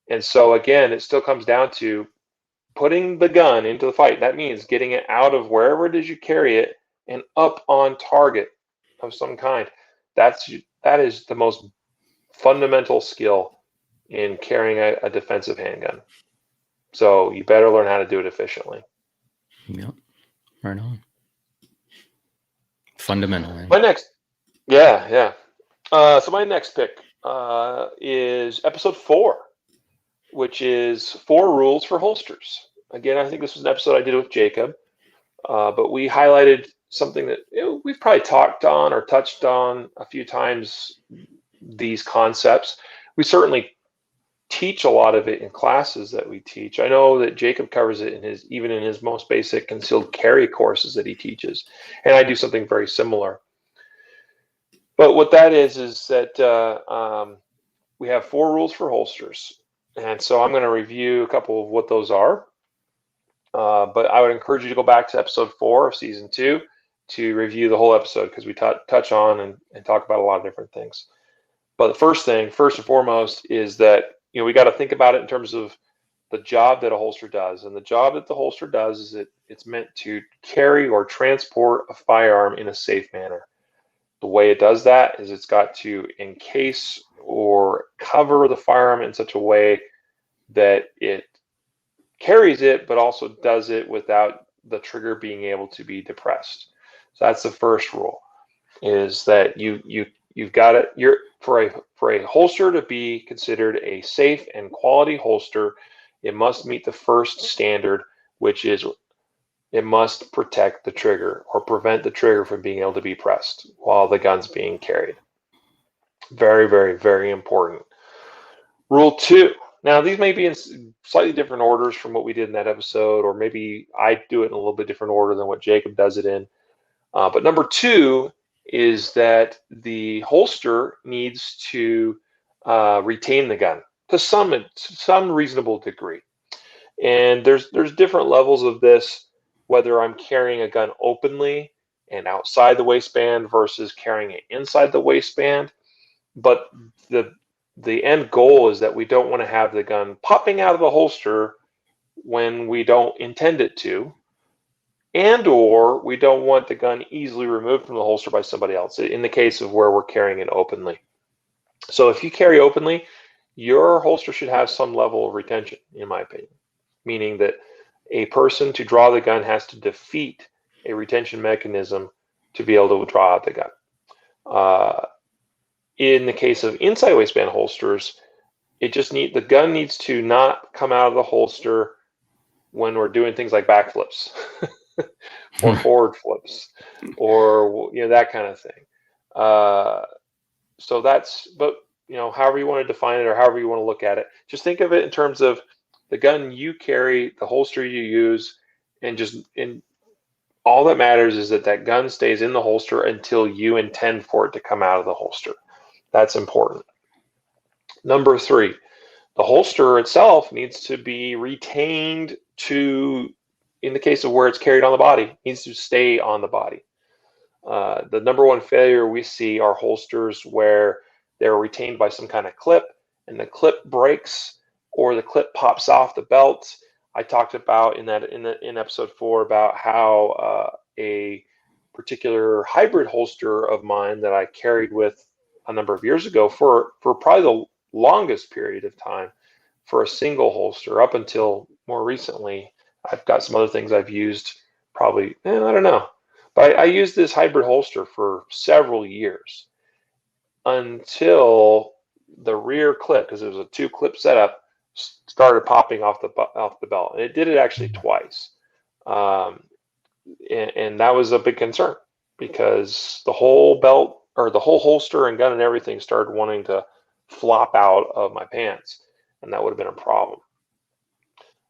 And so, again, it still comes down to putting the gun into the fight. That means getting it out of wherever it is you carry it and up on target of some kind. That is the most fundamental skill in carrying a defensive handgun. So you better learn how to do it efficiently. Yep. Right on. Fundamental. Right? My next, yeah. So my next pick is episode 4, which is 4 rules for holsters. Again, I think this was an episode I did with Jacob, but we highlighted something that we've probably talked on or touched on a few times, these concepts. We certainly teach a lot of it in classes that we teach. I know that Jacob covers it even in his most basic concealed carry courses that he teaches, and I do something very similar. But what that is that we have 4 rules for holsters, and so I'm going to review a couple of what those are. But I would encourage you to go back to episode 4 of season 2 to review the whole episode, because we touch on and talk about a lot of different things. But the first and foremost, is that we got to think about it in terms of the job that a holster does. And the job that the holster does is it's meant to carry or transport a firearm in a safe manner. The way it does that is it's got to encase or cover the firearm in such a way that it carries it, but also does it without the trigger being able to be depressed. So that's the first rule, is that you've got it. You're for a holster to be considered a safe and quality holster, it must meet the first standard, which is it must protect the trigger or prevent the trigger from being able to be pressed while the gun's being carried. Very, very, very important. Rule 2. Now, these may be in slightly different orders from what we did in that episode, or maybe I do it in a little bit different order than what Jacob does it in. But number 2 is that the holster needs to retain the gun to some reasonable degree. And there's different levels of this, whether I'm carrying a gun openly and outside the waistband versus carrying it inside the waistband. But the end goal is that we don't want to have the gun popping out of the holster when we don't intend it to, and or we don't want the gun easily removed from the holster by somebody else in the case of where we're carrying it openly. So if you carry openly, your holster should have some level of retention, in my opinion, meaning that a person to draw the gun has to defeat a retention mechanism to be able to draw out the gun. In the case of inside waistband holsters, the gun needs to not come out of the holster when we're doing things like backflips or forward flips or that kind of thing. So that's, but however you want to define it or however you want to look at it, just think of it in terms of the gun you carry, the holster you use, and all that matters is that gun stays in the holster until you intend for it to come out of the holster. That's important. Number 3, the holster itself needs to be retained in the case of where it's carried on the body, needs to stay on the body. The number one failure we see are holsters where they're retained by some kind of clip and the clip breaks or the clip pops off the belt. I talked about in episode 4 about how a particular hybrid holster of mine that I carried with a number of years ago for probably the longest period of time for a single holster up until more recently. I've got some other things I've used probably, I don't know. But I used this hybrid holster for several years until the rear clip, because it was a 2-clip setup, started popping off the belt. And it did it actually twice. And that was a big concern because the whole belt or the whole holster and gun and everything started wanting to flop out of my pants, and that would have been a problem.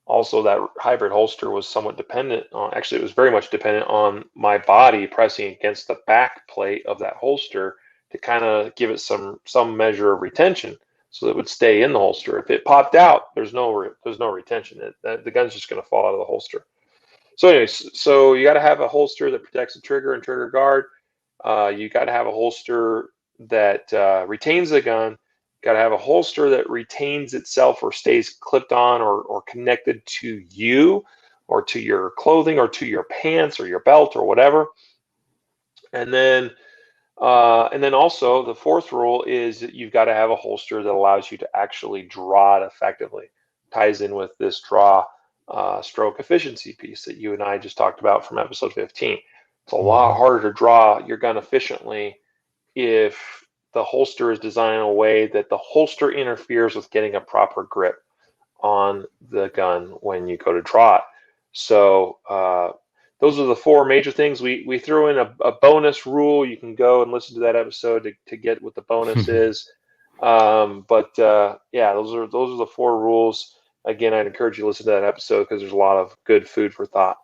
Also, that hybrid holster was somewhat dependent on, actually it was very much dependent on my body pressing against the back plate of that holster to kind of give it some measure of retention so that it would stay in the holster. If it popped out, there's no retention. The gun's just going to fall out of the holster. So anyways, so you got to have a holster that protects the trigger and trigger guard. You got to have a holster that retains the gun. You got to have a holster that retains itself or stays clipped on or connected to you or to your clothing or to your pants or your belt or whatever. And then also the 4th rule is that you've got to have a holster that allows you to actually draw it effectively. Ties in with this draw stroke efficiency piece that you and I just talked about from episode 15. It's a lot harder to draw your gun efficiently if the holster is designed in a way that the holster interferes with getting a proper grip on the gun when you go to draw it. So those are the 4 major things. We threw in a bonus rule. You can go and listen to that episode to get what the bonus is. Yeah, those are the 4 rules. Again, I'd encourage you to listen to that episode because there's a lot of good food for thought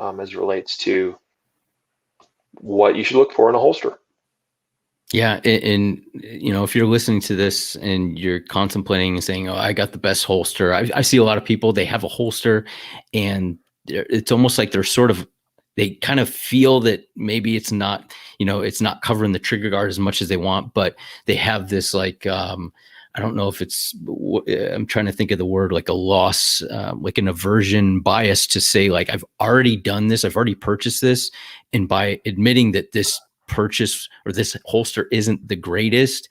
as it relates to what you should look for in a holster. Yeah. And if you're listening to this and you're contemplating and saying, oh, I got the best holster. I see a lot of people, they have a holster and it's almost like they kind of feel that maybe it's not covering the trigger guard as much as they want, but they have this I don't know if I'm trying to think of the word, like a loss, like an aversion bias to say I've already done this. I've already purchased this. And by admitting that this purchase or this holster isn't the greatest,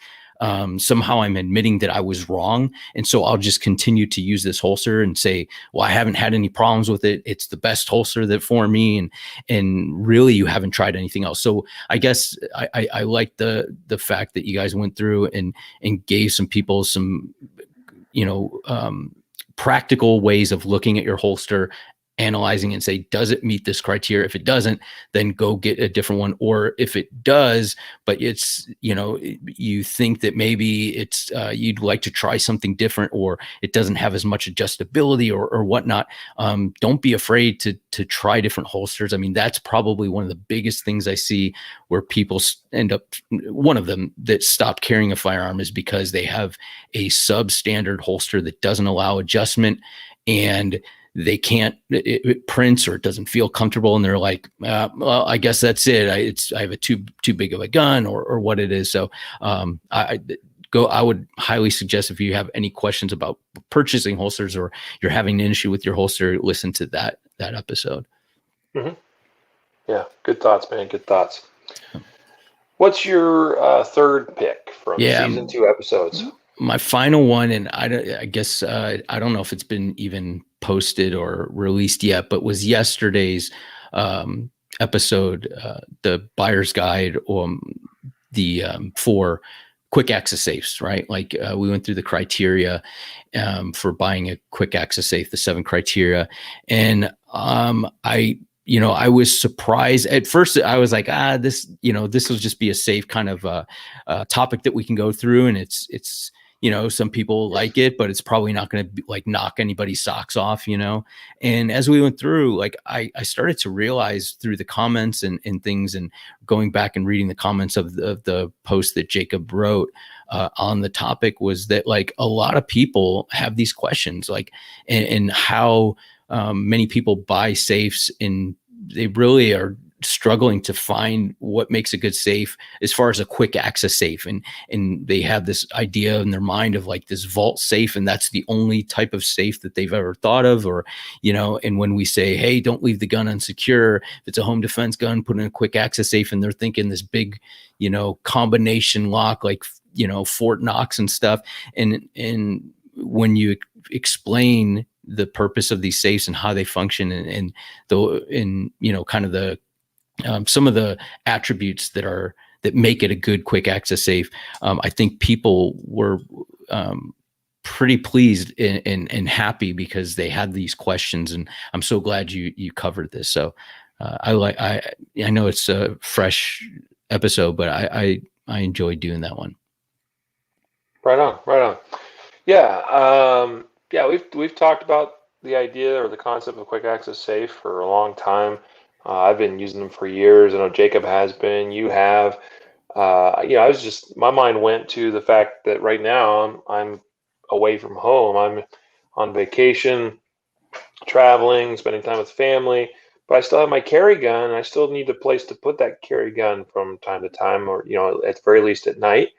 somehow I'm admitting that I was wrong. And so I'll just continue to use this holster and say, well, I haven't had any problems with it. It's the best holster that for me. And really you haven't tried anything else. So I guess I like the fact that you guys went through and gave some people some, practical ways of looking at your holster, analyzing and say, does it meet this criteria? If it doesn't, then go get a different one. Or if it does, but it's, you think that maybe it's, you'd like to try something different, or it doesn't have as much adjustability or whatnot. Don't be afraid to try different holsters. I mean, that's probably one of the biggest things I see where people end up, one of them that stopped carrying a firearm is because they have a substandard holster that doesn't allow adjustment, and they can't, it prints or it doesn't feel comfortable. And they're like, well, I guess that's it. I have a too big of a gun or what it is. So I would highly suggest, if you have any questions about purchasing holsters or you're having an issue with your holster, listen to that episode. Mm-hmm. Yeah. Good thoughts, man. Good thoughts. What's your third pick from season 2 episodes? My final one, and I guess I don't know if it's been even posted or released yet, but was yesterday's episode, the buyer's guide, for quick access safes, right? Like we went through the criteria for buying a quick access safe, the 7 criteria, and I was surprised at first. I was like, this will just be a safe kind of topic that we can go through, and it's. Some people like it, but it's probably not going to like knock anybody's socks off, And as we went through, like I started to realize through the comments and things, and going back and reading the comments of the post that Jacob wrote on the topic, was that like a lot of people have these questions, like, and how many people buy safes, and they really are struggling to find what makes a good safe as far as a quick access safe, and they have this idea in their mind of like this vault safe, and that's the only type of safe that they've ever thought of, or and when we say, hey, don't leave the gun unsecure, if it's a home defense gun, put in a quick access safe, and they're thinking this big combination lock, like Fort Knox and stuff, and when you explain the purpose of these safes and how they function, and kind of the some of the attributes that make it a good quick access safe, I think people were pretty pleased and happy because they had these questions, and I'm so glad you covered this. So I know it's a fresh episode, but I enjoyed doing that one. Right on. Yeah. We've talked about the idea or the concept of quick access safe for a long time. I've been using them for years. I know Jacob has been. You have. My mind went to the fact that right now I'm away from home. I'm on vacation, traveling, spending time with family, but I still have my carry gun. I still need a place to put that carry gun from time to time, or at the very least at night.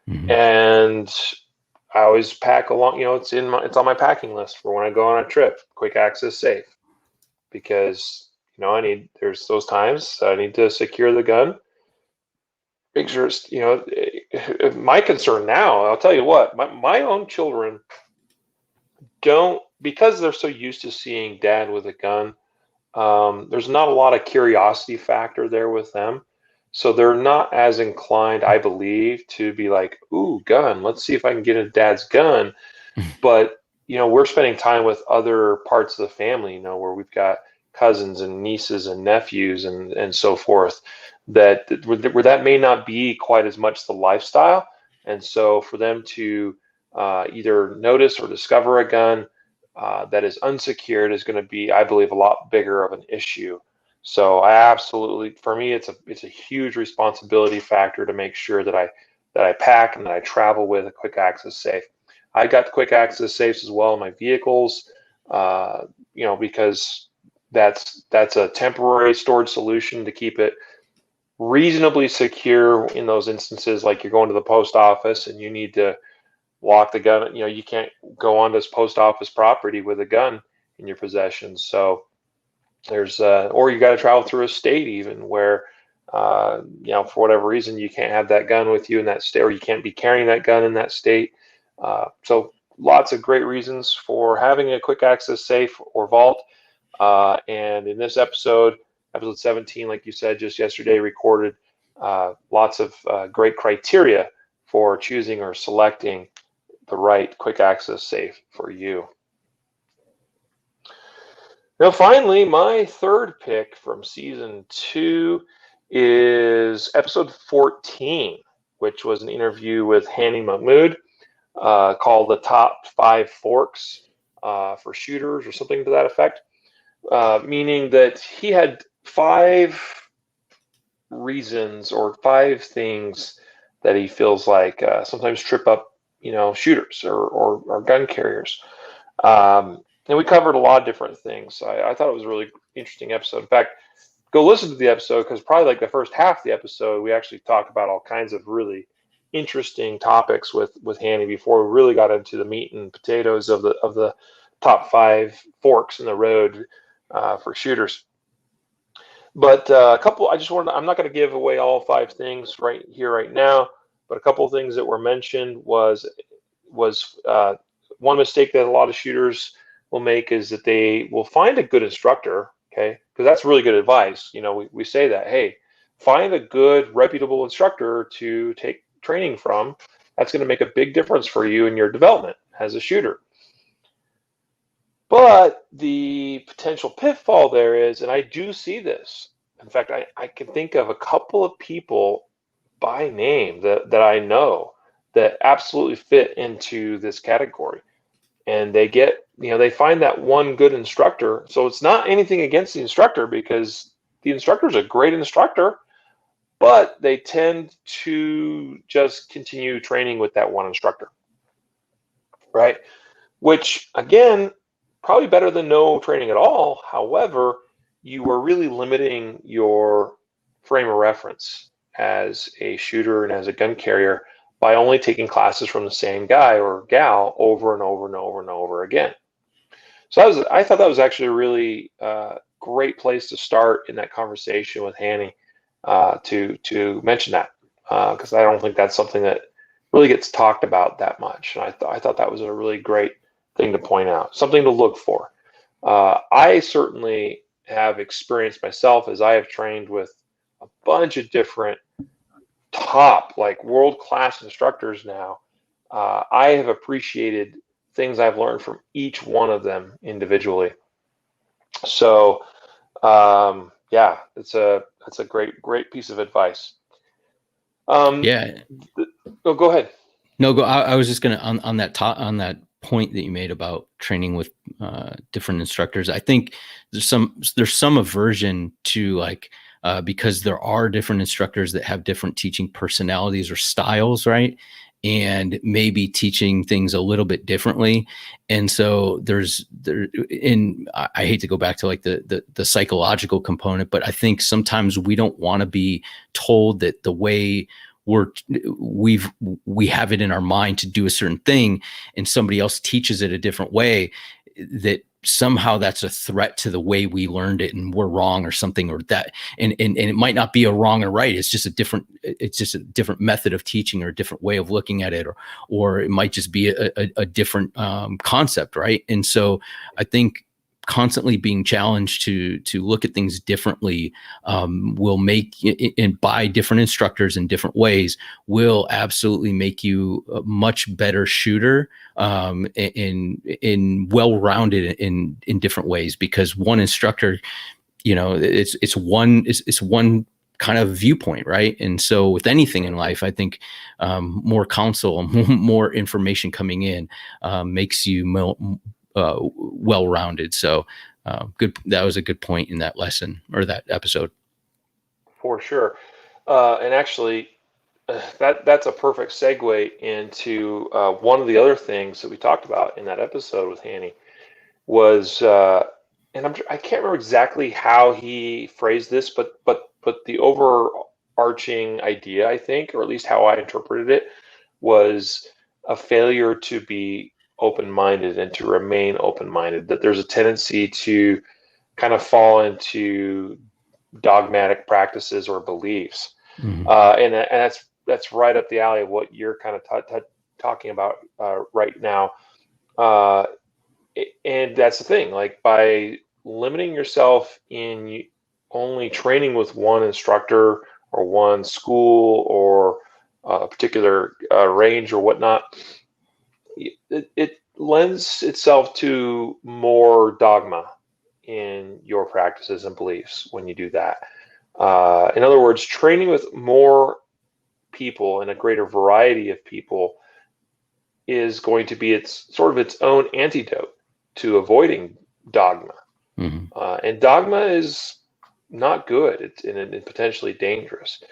Mm-hmm. And I always pack along. It's on my packing list for when I go on a trip. Quick access safe, because there's those times I need to secure the gun. Make sure it's, my concern now, I'll tell you what, my own children don't, because they're so used to seeing dad with a gun, there's not a lot of curiosity factor there with them. So they're not as inclined, I believe, to be like, ooh, gun, let's see if I can get a dad's gun. But, we're spending time with other parts of the family, where we've got cousins and nieces and nephews and so forth, where that may not be quite as much the lifestyle. And so for them to either notice or discover a gun that is unsecured is going to be, I believe, a lot bigger of an issue. So for me, it's a huge responsibility factor to make sure that I pack and that I travel with a quick access safe. I got the quick access safes as well in my vehicles, because that's a temporary storage solution to keep it reasonably secure in those instances, like you're going to the post office and you need to lock the gun. You can't go on this post office property with a gun in your possession. So there's or you got to travel through a state even where for whatever reason, you can't have that gun with you in that state, or you can't be carrying that gun in that state. So lots of great reasons for having a quick access safe or vault. And in this episode 17, like you said, just yesterday recorded lots of great criteria for choosing or selecting the right quick access safe for you. Now, finally, my third pick from season 2 is episode 14, which was an interview with Hani Mahmood called The Top 5 Forks for Shooters, or something to that effect, meaning that he had 5 reasons or 5 things that he feels like sometimes trip up, shooters or gun carriers. And we covered a lot of different things. I thought it was a really interesting episode. In fact, go listen to the episode, because probably like the first half of the episode, we actually talk about all kinds of really interesting topics with Hani before we really got into the meat and potatoes of the top 5 forks in the road for shooters. But a couple, I'm not going to give away all 5 things right here, right now, but a couple of things that were mentioned was one mistake that a lot of shooters will make is that they will find a good instructor, okay? Because that's really good advice. We say that, hey, find a good, reputable instructor to take training from. That's going to make a big difference for you in your development as a shooter. But the potential pitfall there is, and I do see this. In fact, I can think of a couple of people by name that I know that absolutely fit into this category. And they find that one good instructor. So it's not anything against the instructor, because the instructor is a great instructor, but they tend to just continue training with that one instructor, right? Which, again, probably better than no training at all. However, you are really limiting your frame of reference as a shooter and as a gun carrier by only taking classes from the same guy or gal over and over and over and over again. So I thought that was actually a really great place to start in that conversation with Hani, to mention that, because I don't think that's something that really gets talked about that much. And I thought that was a really great thing to point out, something to look for. I certainly have experienced myself, as I have trained with a bunch of different top, like world-class instructors now. I have appreciated things I've learned from each one of them individually. So yeah, it's a great piece of advice. Yeah. Go ahead. No, go. I was just gonna on that point that you made about training with different instructors. I think there's some aversion to, like, because there are different instructors that have different teaching personalities or styles, right? And maybe teaching things a little bit differently. And so I hate to go back to like the psychological component, but I think sometimes we don't want to be told that the way we have it in our mind to do a certain thing and somebody else teaches it a different way, that somehow that's a threat to the way we learned it and we're wrong or something, or that. And it might not be a wrong or right. It's just a different method of teaching or a different way of looking at it, or it might just be a different concept. Right. And so I think constantly being challenged to look at things differently will make, and by different instructors in different ways, will absolutely make you a much better shooter, in well-rounded in different ways, because one instructor, it's one kind of viewpoint, right? And so with anything in life, I think more counsel, more information coming in makes you well-rounded. So good. That was a good point in that lesson or that episode. For sure. And actually, that's a perfect segue into one of the other things that we talked about in that episode with Hani was, and I can't remember exactly how he phrased this, but the overarching idea, I think, or at least how I interpreted it, was a failure to be open-minded and to remain open-minded, that there's a tendency to kind of fall into dogmatic practices or beliefs. Mhm. And that's right up the alley of what you're kind of talking about right now. Uh, and that's the thing, like by limiting yourself in only training with one instructor or one school or a particular range or whatnot, it lends itself to more dogma in your practices and beliefs when you do that. In other words, training with more people and a greater variety of people is going to be its sort of its own antidote to avoiding dogma. Mhm. And dogma is not good. It's potentially dangerous.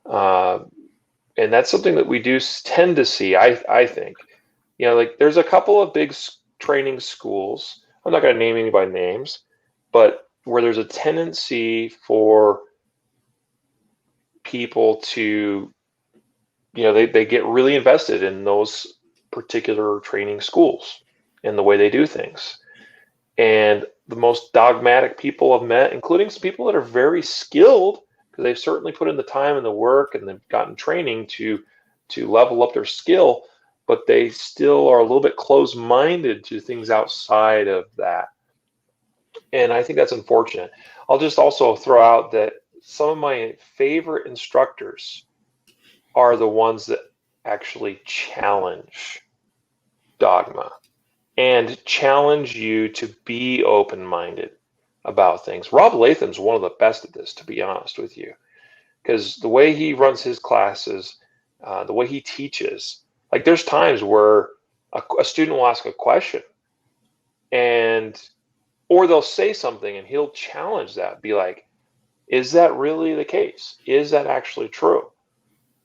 Uh, and that's something that we do tend to see, I think. Like there's a couple of big training schools. I'm not going to name any by names, but where there's a tendency for people to, they get really invested in those particular training schools and the way they do things. And the most dogmatic people I've met, including some people that are very skilled, because they've certainly put in the time and the work and they've gotten training to level up their skill, but they still are a little bit closed-minded to things outside of that. And I think that's unfortunate. I'll just also throw out that some of my favorite instructors are the ones that actually challenge dogma and challenge you to be open-minded about things. Rob Latham's one of the best at this, to be honest with you, because the way he runs his classes, the way he teaches, like there's times where a student will ask a question or they'll say something and he'll challenge that, be like, is that really the case? Is that actually true?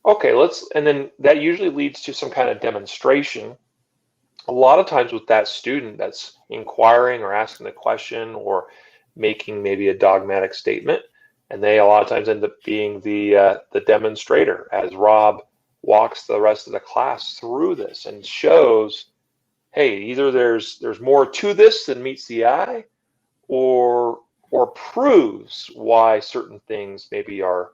Okay, and then that usually leads to some kind of demonstration. A lot of times with that student that's inquiring or asking the question or making maybe a dogmatic statement, and they a lot of times end up being the demonstrator as Rob walks the rest of the class through this and shows, hey, either there's more to this than meets the eye, or proves why certain things maybe are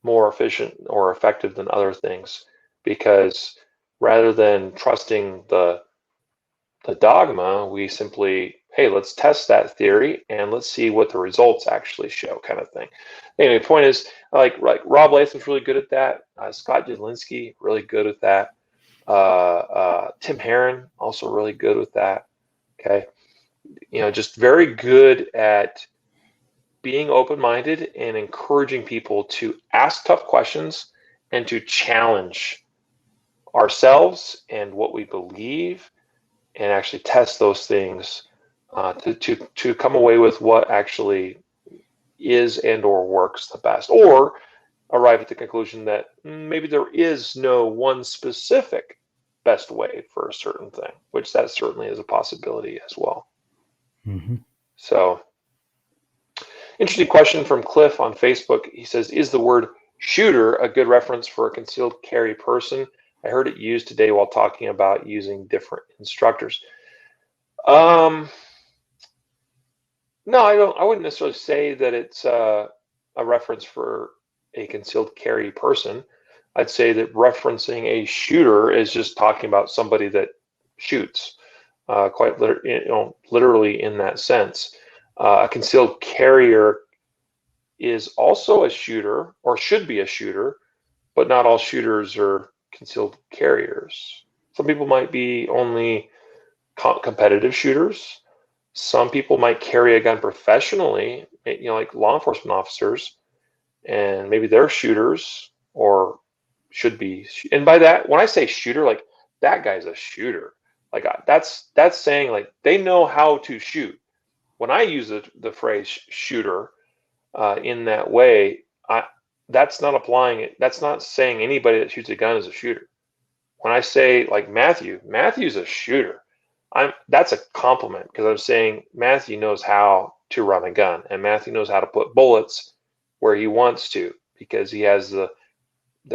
more efficient or effective than other things, because rather than trusting the dogma, we simply, hey, let's test that theory and let's see what the results actually show, kind of thing. Anyway, the point is, like Rob Latham's really good at that. Scott Jedlinski, really good at that. Tim Herron, also really good with that. Okay, just very good at being open-minded and encouraging people to ask tough questions and to challenge ourselves and what we believe, and actually test those things to come away with what actually is and or works the best, or arrive at the conclusion that maybe there is no one specific best way for a certain thing, which that certainly is a possibility as well. Mm-hmm. So, interesting question from Cliff on Facebook. He says, is the word shooter a good reference for a concealed carry person? I heard it used today while talking about using different instructors. No, I wouldn't necessarily say that it's a reference for a concealed carry person. I'd say that referencing a shooter is just talking about somebody that shoots, literally in that sense. A concealed carrier is also a shooter, or should be a shooter, but not all shooters are concealed carriers. Some people might be only competitive shooters. Some people might carry a gun professionally, like law enforcement officers, and maybe they're shooters or should be. And by that, when I say shooter, like that guy's a shooter. Like that's saying like they know how to shoot. When I use the phrase shooter in that way, that's not applying it. That's not saying anybody that shoots a gun is a shooter. When I say like Matthew's a shooter. That's a compliment, because I'm saying Matthew knows how to run a gun, and Matthew knows how to put bullets where he wants to, because he has the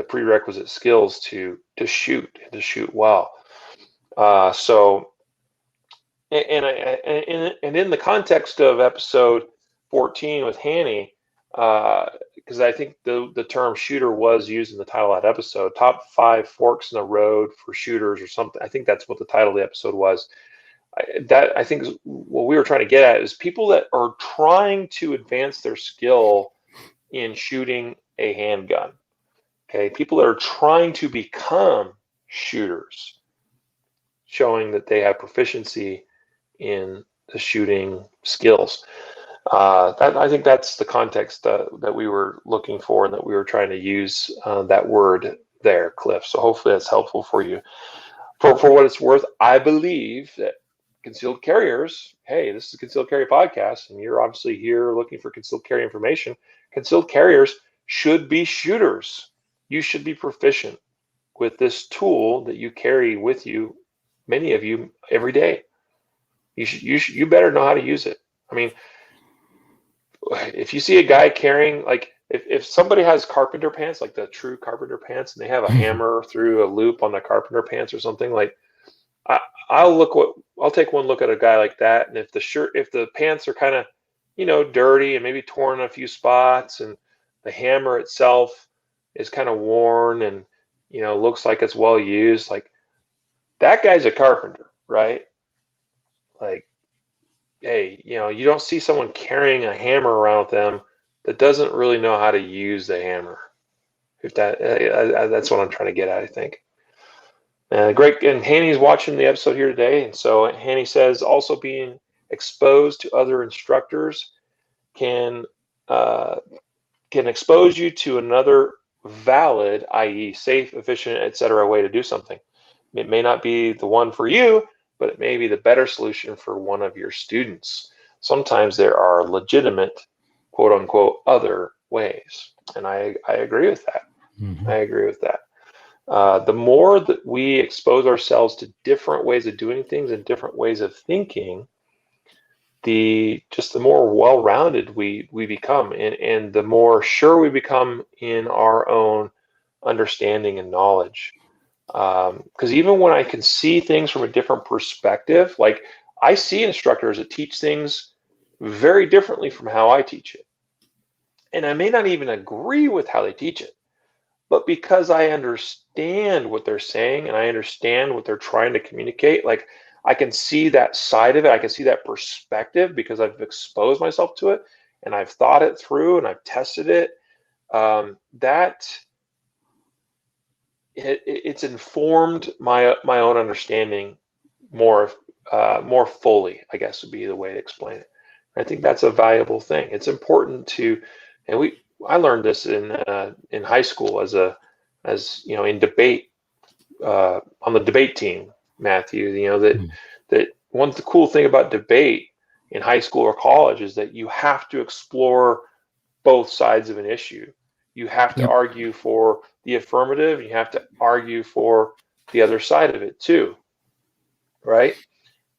prerequisite skills to shoot well. So, and in the context of episode 14 with Hanny, because I think the term shooter was used in the title of that episode. Top 5 forks in the road for shooters or something. I think that's what the title of the episode was. I think what we were trying to get at is people that are trying to advance their skill in shooting a handgun. Okay, people that are trying to become shooters, showing that they have proficiency in the shooting skills. I think that's the context that we were looking for and that we were trying to use that word there, Cliff. So hopefully that's helpful for you. For what it's worth, I believe that concealed carriers, hey, this is a concealed carry podcast, and you're obviously here looking for concealed carry information. Concealed carriers should be shooters. You should be proficient with this tool that you carry with you, many of you, every day. You better know how to use it. I mean, if you see a guy carrying, like, if somebody has carpenter pants, like the true carpenter pants, and they have a hammer through a loop on the carpenter pants or something, like, I'll take one look at a guy like that, and if the pants are kind of, dirty and maybe torn in a few spots, and the hammer itself is kind of worn and looks like it's well used, like, that guy's a carpenter, right? Like, hey, you don't see someone carrying a hammer around with them that doesn't really know how to use the hammer. If that's what I'm trying to get at, I think. Great, and Hanny's watching the episode here today, and so Hanny says also being exposed to other instructors can expose you to another valid, i.e., safe, efficient, etc., way to do something. It may not be the one for you, but it may be the better solution for one of your students. Sometimes there are legitimate, quote unquote, other ways, and I agree with that. Mm-hmm. I agree with that. The more that we expose ourselves to different ways of doing things and different ways of thinking, the more well-rounded we become, and the more sure we become in our own understanding and knowledge. Because even when I can see things from a different perspective, like, I see instructors that teach things very differently from how I teach it. And I may not even agree with how they teach it, but because I understand what they're saying and I understand what they're trying to communicate, like, I can see that side of it. I can see that perspective because I've exposed myself to it and I've thought it through and I've tested it. It's informed my own understanding more fully, I guess would be the way to explain it. I think that's a valuable thing. It's important to, and I learned this in high school as in debate, on the debate team, Matthew, that the cool thing about debate in high school or college is that you have to explore both sides of an issue. You have to argue for the affirmative. You have to argue for the other side of it too, right?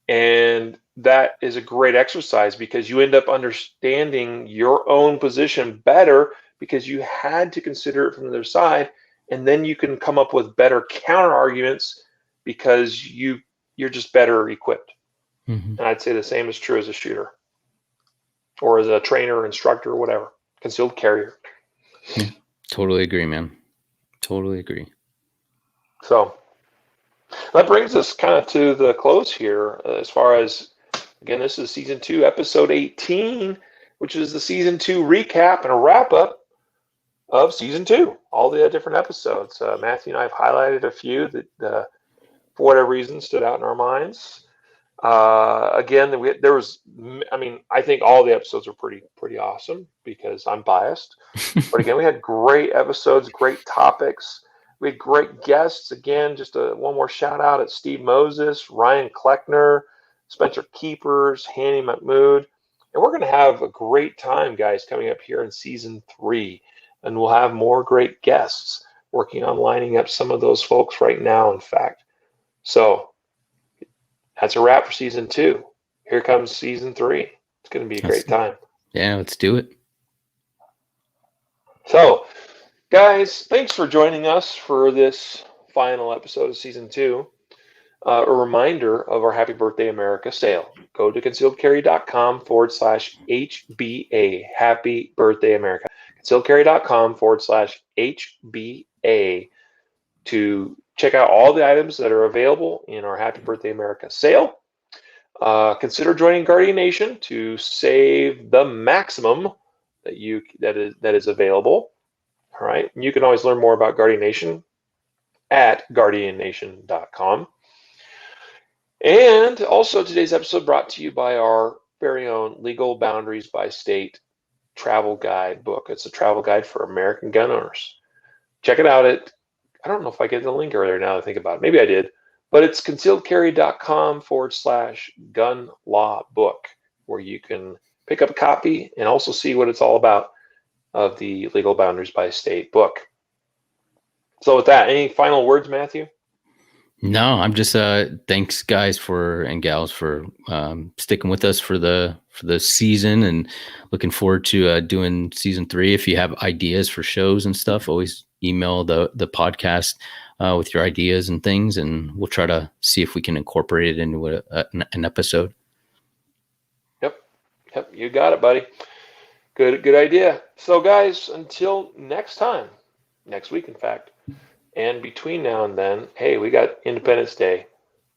And that is a great exercise because you end up understanding your own position better because you had to consider it from the other side, and then you can come up with better counter arguments because you're just better equipped. Mm-hmm. And I'd say the same is true as a shooter or as a trainer, instructor, or whatever, concealed carrier. Yeah, totally agree, man. Totally agree. So that brings us kind of to the close here as far as, again, this is season 2, episode 18, which is the season 2 recap and a wrap up of season 2, all the different episodes. Matthew and I have highlighted a few that, for whatever reason, stood out in our minds. Again, I think all the episodes are pretty awesome because I'm biased. But again, we had great episodes, great topics. We had great guests. Again, just one more shout out at Steve Moses, Ryan Kleckner, Spencer Keepers, Hanny Mahmood. And we're going to have a great time, guys, coming up here in season 3. And we'll have more great guests working on lining up some of those folks right now, in fact. So that's a wrap for season 2. Here comes season 3. It's going to be a great time. Yeah, let's do it. So, guys, thanks for joining us for this final episode of season 2. a reminder of our Happy Birthday America sale. Go to concealedcarry.com/HBA. Happy Birthday America. concealedcarry.com/HBA to check out all the items that are available in our Happy Birthday America sale. Consider joining Guardian Nation to save the maximum that is available. All right. And you can always learn more about Guardian Nation at guardiannation.com. And also today's episode brought to you by our very own Legal Boundaries by State travel guide book. It's a travel guide for American gun owners. Check it out. I don't know if I gave the link earlier now that I think about it. Maybe I did. But it's concealedcarry.com/gun law book, where you can pick up a copy and also see what it's all about of the Legal Boundaries by State book. So with that, any final words, Matthew? No, I'm just thanks guys and gals for sticking with us for the season, and looking forward to doing season 3. If you have ideas for shows and stuff, always email the podcast with your ideas and things, and we'll try to see if we can incorporate it into an episode. Yep, you got it, buddy. Good idea. So guys, until next time, next week in fact, and between now and then, hey, we got Independence Day.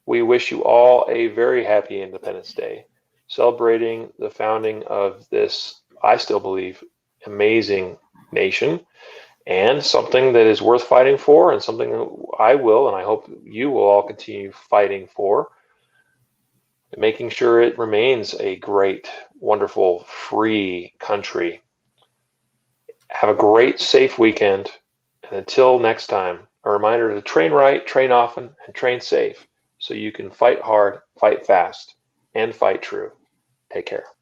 We wish you all a very happy Independence Day, celebrating the founding of this, I still believe, amazing nation, and something that is worth fighting for, and something that I will, and I hope you will all continue fighting for, making sure it remains a great, wonderful, free country. Have a great, safe weekend. And until next time, a reminder to train right, train often, and train safe so you can fight hard, fight fast, and fight true. Take care.